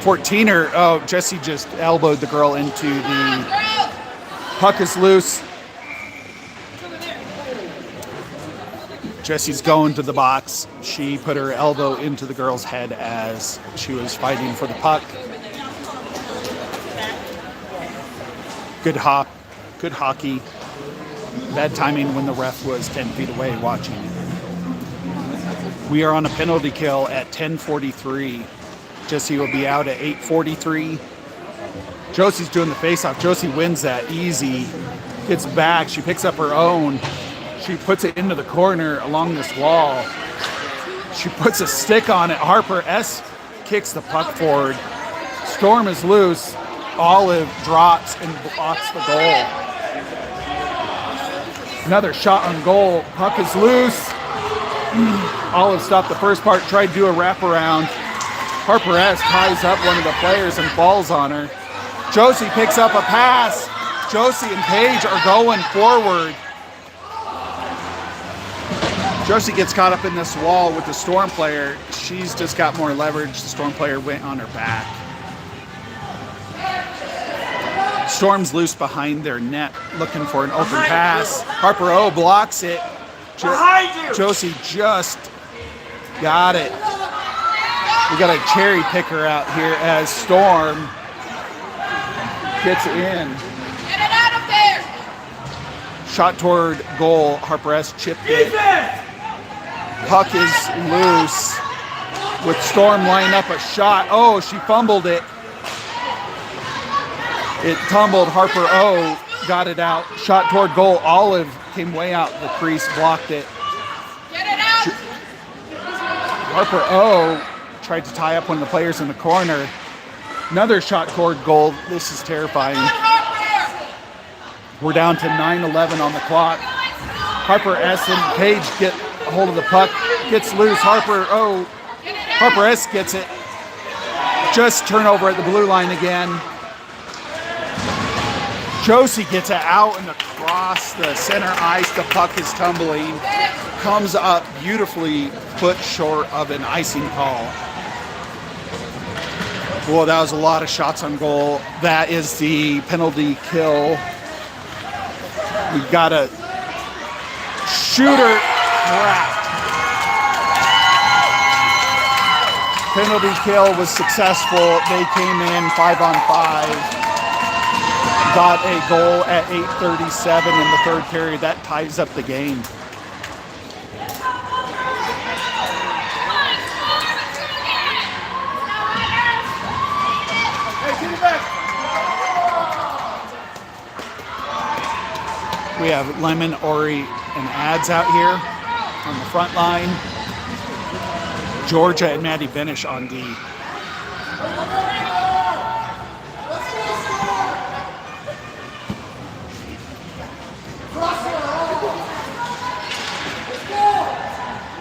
[SPEAKER 1] 14er, oh, Jesse just elbowed the girl into the, puck is loose. Jesse's going to the box. She put her elbow into the girl's head as she was fighting for the puck. Good hop, good hockey. Bad timing when the ref was 10 feet away watching. We are on a penalty kill at 10:43. Josie will be out at 8:43. Josie's doing the faceoff. Josie wins that easy. Gets back. She picks up her own. She puts it into the corner along this wall. She puts a stick on it. Harper S kicks the puck forward. Storm is loose. Olive drops and blocks the goal. Another shot on goal. Puck is loose. Olive stopped the first part, tried to do a wraparound. Harper S ties up one of the players and falls on her. Josie picks up a pass. Josie and Paige are going forward. Josie gets caught up in this wall with the Storm player. She's just got more leverage. The Storm player went on her back. Storm's loose behind their net, looking for an open pass. Harper O blocks it. Josie just got it. We got a cherry picker out here as Storm gets in.
[SPEAKER 3] Get it out of there!
[SPEAKER 1] Shot toward goal. Harper S chipped it. Puck is loose. With Storm lining up a shot. Oh, she fumbled it. It tumbled. Harper O got it out. Shot toward goal. Olive came way out the crease, blocked it.
[SPEAKER 3] Get it out!
[SPEAKER 1] Harper O tried to tie up one of the players in the corner. Another shot toward goal. This is terrifying. We're down to 9:11 on the clock. Harper S and Paige get a hold of the puck. Gets loose. Harper S gets it. Just turnover at the blue line again. Josie gets it out and across the center ice. The puck is tumbling. Comes up beautifully, foot short of an icing call. Well, that was a lot of shots on goal. That is the penalty kill. We got a shooter cracked. Penalty kill was successful. They came in 5-on-5. Got a goal at 8:37 in the third period. That ties up the game. We have Lemon, Ori, and Ads out here on the front line. Georgia and Maddie Benish on D.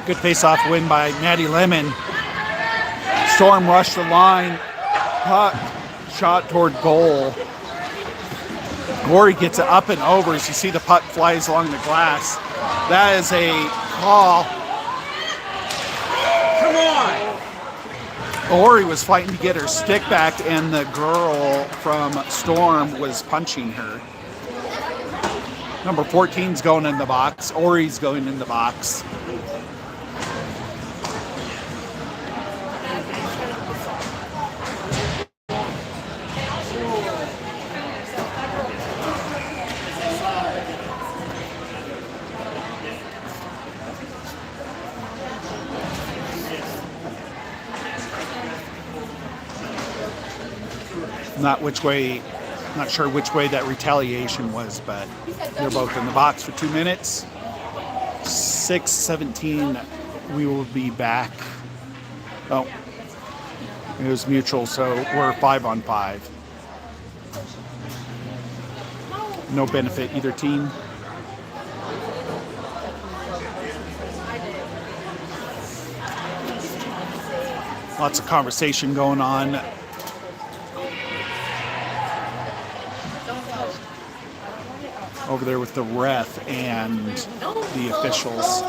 [SPEAKER 1] Good face-off win by Maddie Lemon. Storm rushed the line. Puck shot toward goal. Ori gets it up and over as you see the puck flies along the glass. That is a call.
[SPEAKER 2] Come on!
[SPEAKER 1] Ori was fighting to get her stick back, and the girl from Storm was punching her. Number 14's going in the box. Ori's going in the box. Not sure which way that retaliation was, but they're both in the box for 2 minutes. 6:17, we will be back. Oh, it was mutual, so we're 5-on-5. No benefit either team. Lots of conversation going on. Over there with the ref and the officials.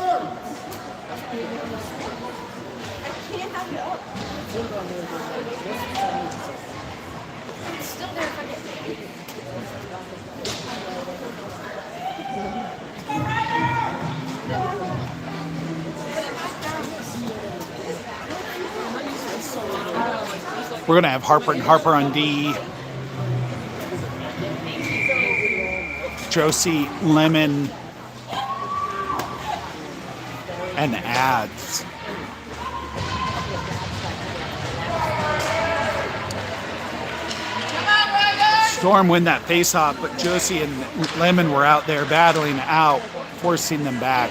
[SPEAKER 1] We're going to have Harper and Harper on D. Josie, Lemon, and Ads. Storm win that faceoff, but Josie and Lemon were out there battling out, forcing them back.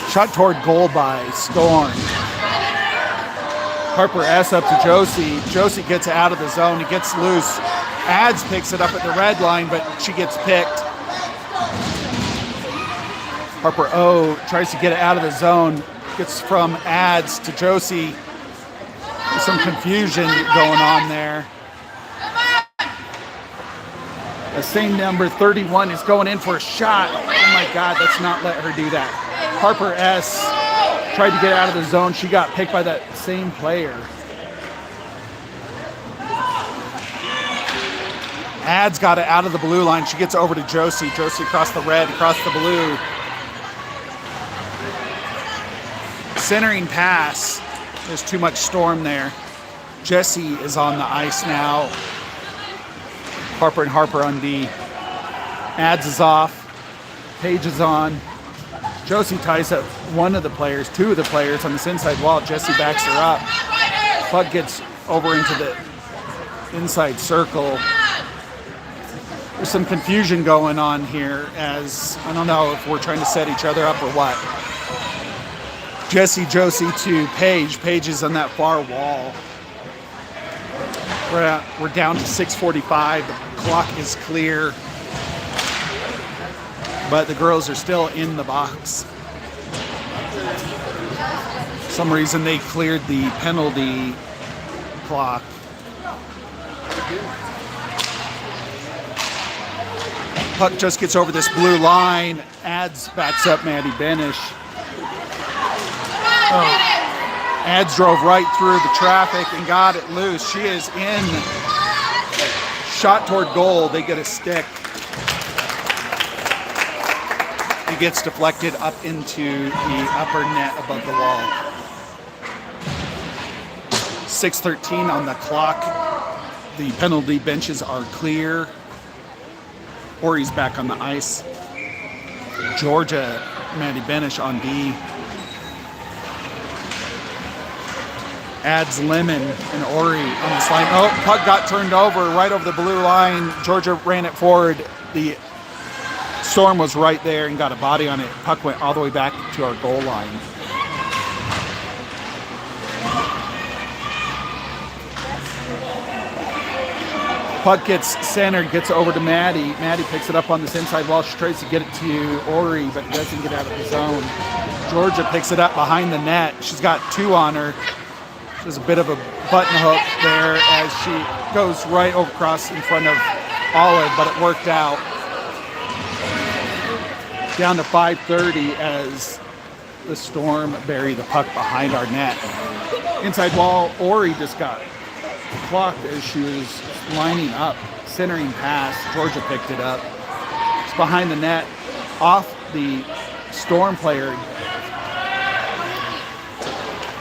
[SPEAKER 1] Shot toward goal by Storm. Harper S up to Josie. Josie gets out of the zone. He gets loose. Ads picks it up at the red line, but she gets picked. Harper O tries to get it out of the zone. Gets from Ads to Josie. There's some confusion going on there. The same number 31 is going in for a shot. Oh my God, let's not let her do that. Harper S tried to get out of the zone. She got picked by that same player. Ads got it out of the blue line. She gets over to Josie. Josie across the red, across the blue. Centering pass. There's too much Storm there. Jesse is on the ice now. Harper and Harper on D. Ads is off. Page is on. Josie ties up one of the players, two of the players on this inside wall. Jesse backs her up. Puck gets over into the inside circle. There's some confusion going on here, as I don't know if we're trying to set each other up or what. Josie to Paige. Paige is on that far wall. We're down to 6:45. The clock is clear, but the girls are still in the box. For some reason they cleared the penalty clock. Puck just gets over this blue line. Ads backs up Maddie Benish. Ads drove right through the traffic and got it loose. She is in. Shot toward goal. They get a stick. It gets deflected up into the upper net above the wall. 6:13 on the clock. The penalty benches are clear. Ori's back on the ice. Georgia, Maddie Benish on D. Adds Lemon and Ori on this line. Oh, puck got turned over right over the blue line. Georgia ran it forward. The Storm was right there and got a body on it. Puck went all the way back to our goal line. Puck gets centered, gets over to Maddie. Maddie picks it up on this inside wall. She tries to get it to Ori, but doesn't get out of the zone. Georgia picks it up behind the net. She's got two on her. There's a bit of a button hook there as she goes right across in front of Olive, but it worked out. Down to 5:30 as the Storm bury the puck behind our net. Inside wall, Ori just got clocked as she was lining up, centering pass. Georgia picked it up. It's behind the net, off the Storm player.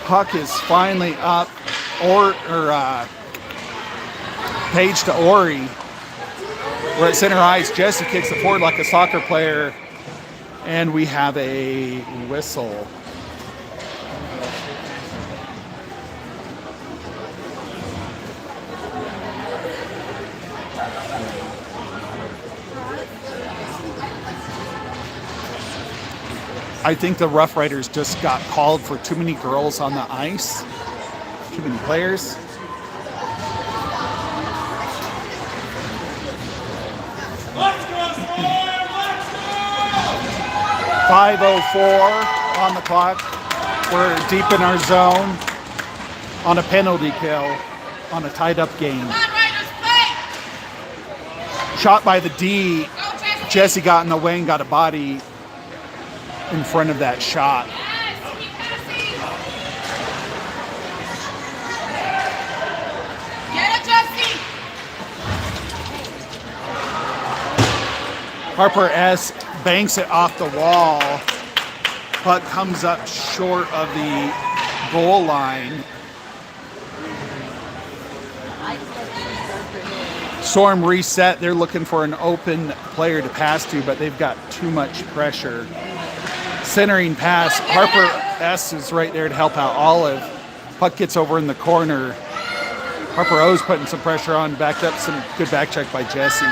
[SPEAKER 1] Puck is finally up, page to Ori. We're at center ice. Jesse kicks it forward like a soccer player, and we have a whistle. I think the Rough Riders just got called for too many girls on the ice, too many players.
[SPEAKER 4] Let's go, Storm! Let's go!
[SPEAKER 1] 5:04 on the clock. We're deep in our zone on a penalty kill on a tied-up game.
[SPEAKER 3] Come on, Riders, play!
[SPEAKER 1] Shot by the D.
[SPEAKER 3] Go, Jesse!
[SPEAKER 1] Jesse got in the way and got a body in front of that shot.
[SPEAKER 3] Yes, keep passing! Get it, Jesse!
[SPEAKER 1] Harper S. banks it off the wall, but comes up short of the goal line. Storm reset. They're looking for an open player to pass to, but they've got too much pressure. Centering pass. Harper S. is right there to help out Olive. Puck gets over in the corner. Harper O's putting some pressure on, backed up, some good back check by Jesse.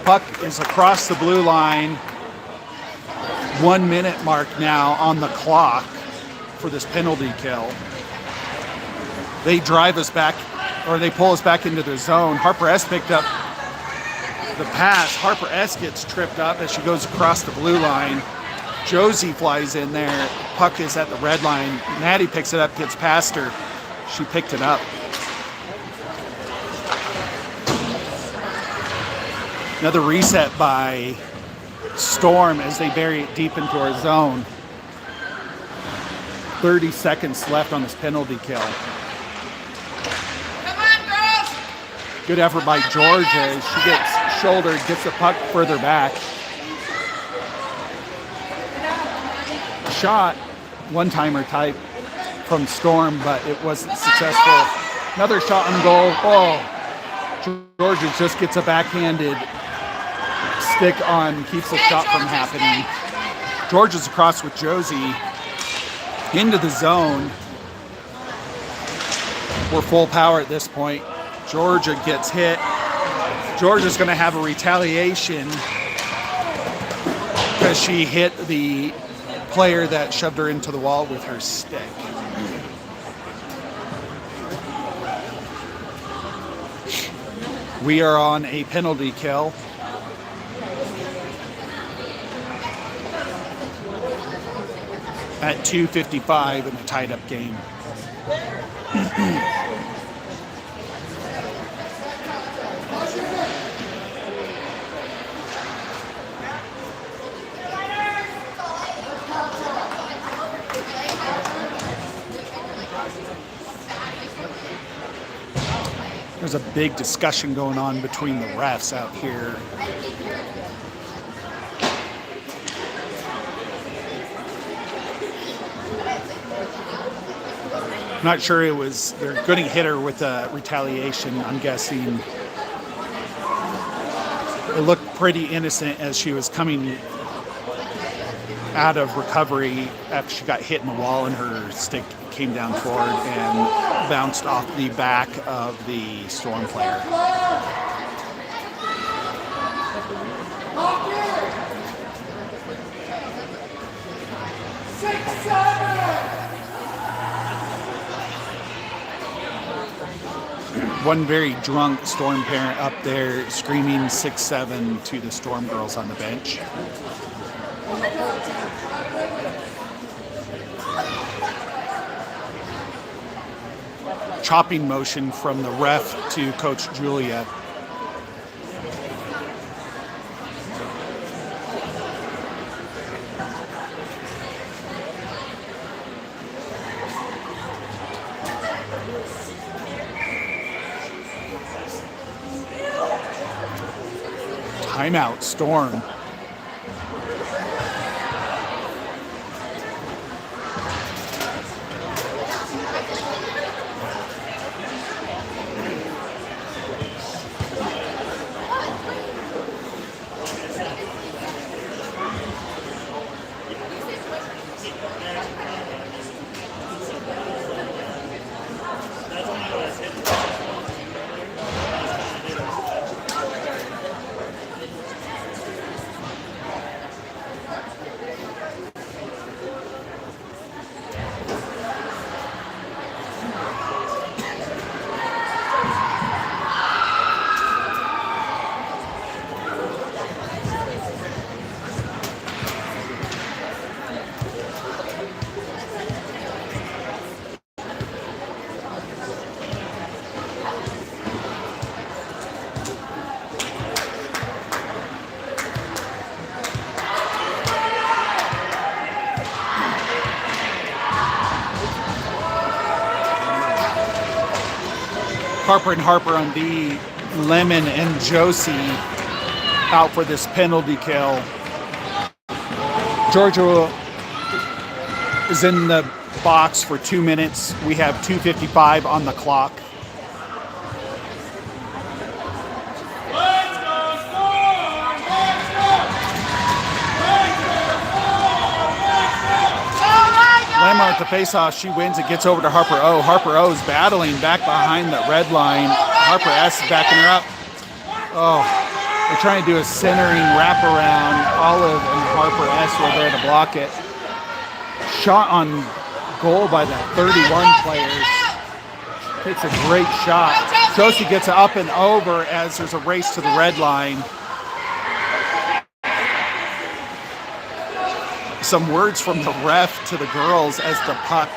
[SPEAKER 1] Puck is across the blue line. 1 minute mark now on the clock for this penalty kill. They drive us back, or they pull us back into the zone. Harper S. picked up the pass. Harper S. gets tripped up as she goes across the blue line. Josie flies in there. Puck is at the red line. Maddie picks it up, gets past her. She picked it up. Another reset by Storm as they bury it deep into our zone. 30 seconds left on this penalty kill.
[SPEAKER 3] Come on, girls!
[SPEAKER 1] Good effort by Georgia. She gets shouldered, gets the puck further back. Shot, one-timer type from Storm, but it wasn't successful. Another shot on goal. Oh, Georgia just gets a backhanded stick on, keeps the shot from happening. Georgia's across with Josie into the zone. We're full power at this point. Georgia gets hit. Georgia's going to have a retaliation because she hit the player that shoved her into the wall with her stick. We are on a penalty kill. At 2:55 in a tied-up game. There's a big discussion going on between the refs out here. Not sure it was, they're going to hit her with a retaliation, I'm guessing. It looked pretty innocent as she was coming out of recovery after she got hit in the wall and her stick came down forward and bounced off the back of the Storm player. One very drunk Storm parent up there screaming 6-7 to the Storm girls on the bench. chopping motion from the ref to Coach Julia. Timeout, Storm. Harper and Harper on D, Lemon and Josie out for this penalty kill. Georgia is in the box for 2 minutes. We have 2:55 on the clock.
[SPEAKER 4] Let's go, Storm! Let's go!
[SPEAKER 1] Lemmer at the faceoff, she wins. It gets over to Harper O. Harper O is battling back behind the red line. Harper S is backing her up. Oh, they're trying to do a centering wraparound. Olive and Harper S were there to block it. Shot on goal by the 31 players. Takes a great shot. Josie gets it up and over as there's a race to the red line. Some words from the ref to the girls as the puck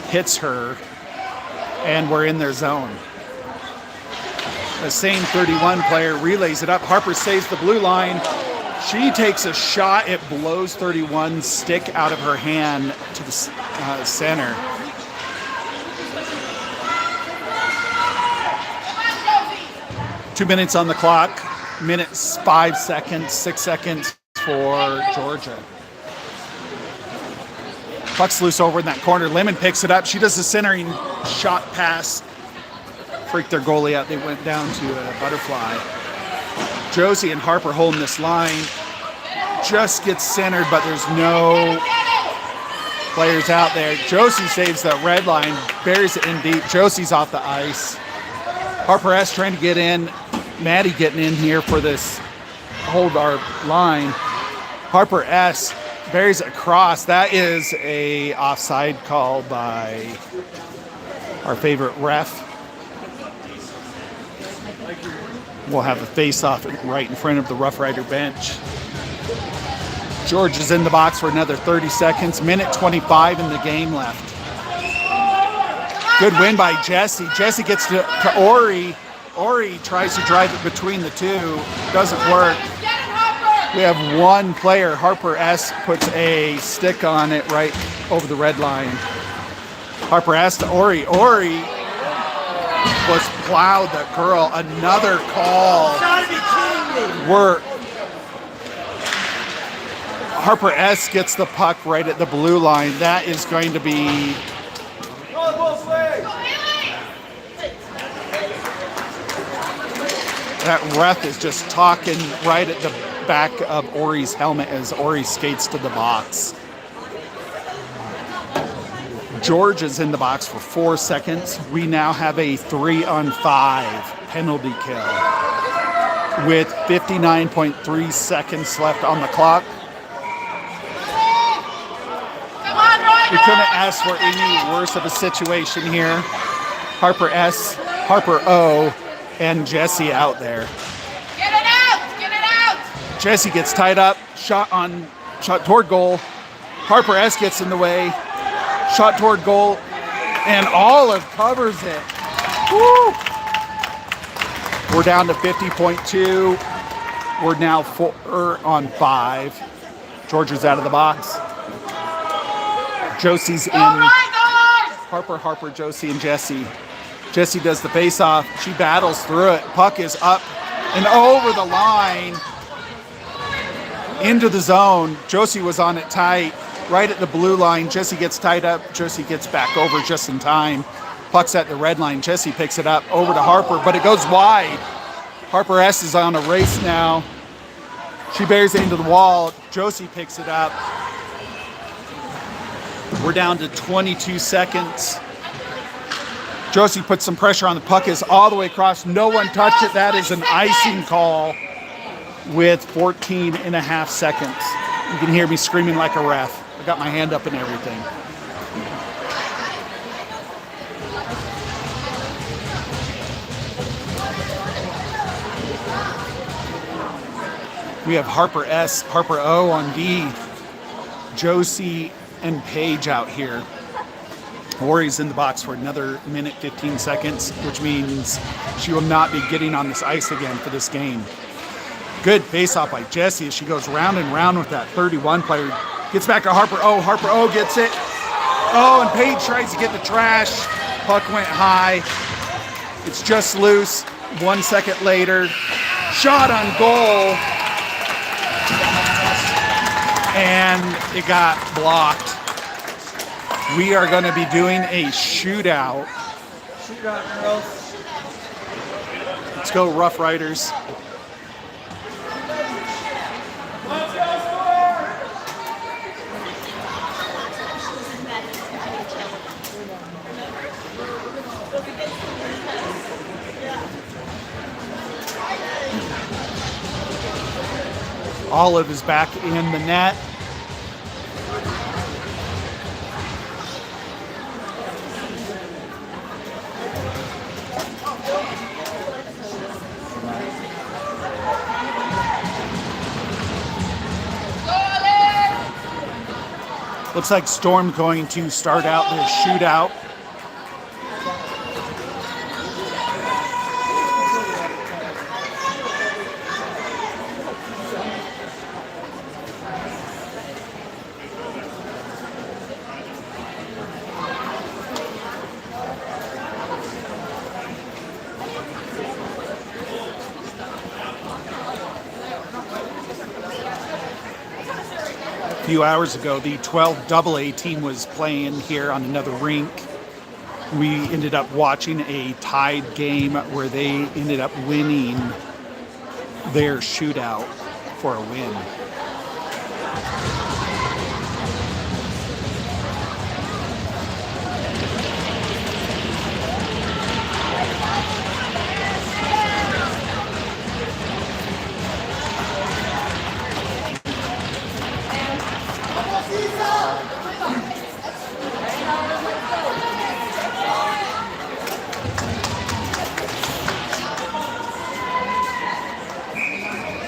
[SPEAKER 1] hits her, and we're in their zone. The same 31 player relays it up. Harper saves the blue line. She takes a shot. It blows 31's stick out of her hand to the center.
[SPEAKER 3] Josie.
[SPEAKER 1] 2 minutes on the clock. Minutes, 5 seconds, 6 seconds for Georgia. Puck's loose over in that corner. Lemon picks it up. She does the centering shot pass. Freaked their goalie out. They went down to a butterfly. Josie and Harper holding this line. Just gets centered, but there's no players out there. Josie saves the red line, buries it in deep. Josie's off the ice. Harper S trying to get in. Maddie getting in here for this hold our line. Harper S buries it across. That is a offside call by our favorite ref. We'll have a face-off right in front of the Rough Rider bench. George is in the box for another 30 seconds. Minute 25 in the game left. Good win by Jesse. Jesse gets to Ori. Ori tries to drive it between the two. Doesn't work. We have one player. Harper S puts a stick on it right over the red line. Harper S to Ori. Ori was plowed, the girl. Another call. We're Harper S gets the puck right at the blue line. That is going to be that ref is just talking right at the back of Ori's helmet as Ori skates to the box. George is in the box for 4 seconds. We now have a 3-on-5 penalty kill with 59.3 seconds left on the clock. We couldn't ask for any worse of a situation here. Harper S, Harper O, and Jesse out there.
[SPEAKER 3] Get it out! Get it out!
[SPEAKER 1] Jesse gets tied up, shot toward goal. Harper S gets in the way, shot toward goal. And Olive covers it. Woo! We're down to 50.2. We're now 4 on 5. Georgia's out of the box. Josie's in. Harper, Josie, and Jessie. Jessie does the face-off. She battles through it. Puck is up and over the line. Into the zone. Josie was on it tight. Right at the blue line. Jessie gets tied up. Josie gets back over just in time. Puck's at the red line. Jessie picks it up over to Harper, but it goes wide. Harper S is on a race now. She bears it into the wall. Josie picks it up. We're down to 22 seconds. Josie puts some pressure on the puck. Is all the way across. No one touched it. That is an icing call with 14 and a half seconds. You can hear me screaming like a ref. I got my hand up and everything. We have Harper S, Harper O on D, Josie and Paige out here. Lori's in the box for another minute, 15 seconds, which means she will not be getting on this ice again for this game. Good face-off by Jessie as she goes round and round with that 31 player. Gets back to Harper O. Harper O gets it. Oh, and Paige tries to get the trash. Puck went high. It's just loose. 1 second later. Shot on goal. And it got blocked. We are going to be doing a shootout.
[SPEAKER 2] Shootout, girls.
[SPEAKER 1] Let's go, Rough Riders. Olive is back in the net. Looks like Storm going to start out their shootout. A few hours ago, the 12 AA team was playing here on another rink. We ended up watching a tied game where they ended up winning their shootout for a win.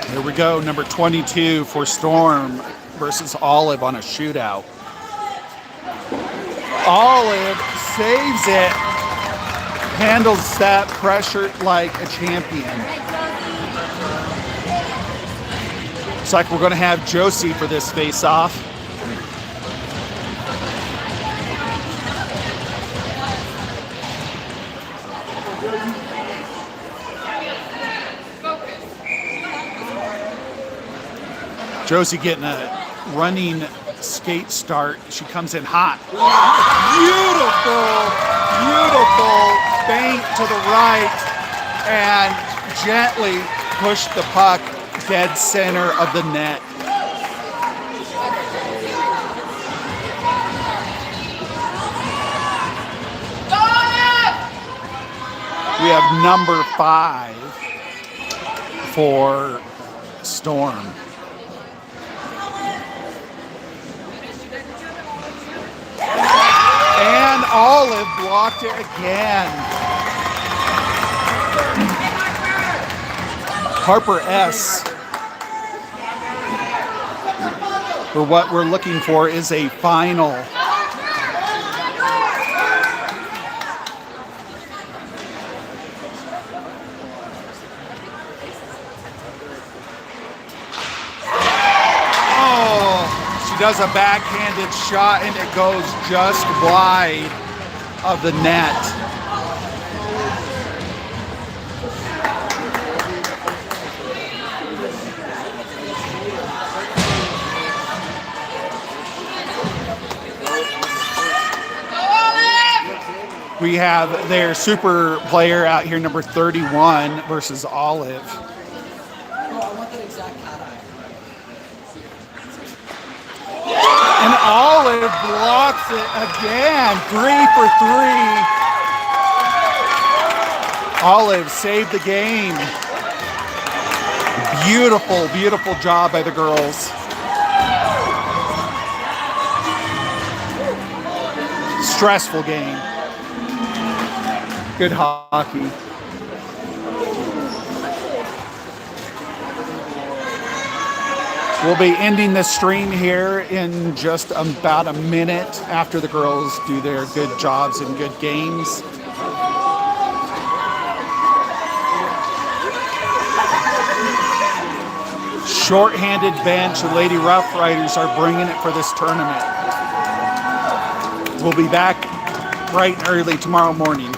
[SPEAKER 1] Here we go, number 22 for Storm versus Olive on a shootout. Olive saves it, handles that pressure like a champion. Looks like we're going to have Josie for this face-off. Josie getting a running skate start. She comes in hot. Beautiful feint to the right and gently push the puck dead center of the net. We have number 5 for Storm. And Olive blocked it again. Harper S. For what we're looking for is a final does a backhanded shot and it goes just wide of the net. We have their super player out here, number 31 versus Olive. And Olive blocks it again, 3 for 3. Olive saved the game. Beautiful, beautiful job by the girls. Stressful game. Good hockey. We'll be ending the stream here in just about a minute after the girls do their good jobs and good games. Short-handed bench, the Lady Rough Riders are bringing it for this tournament. We'll be back bright and early tomorrow morning.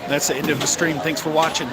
[SPEAKER 1] That's the end of the stream. Thanks for watching.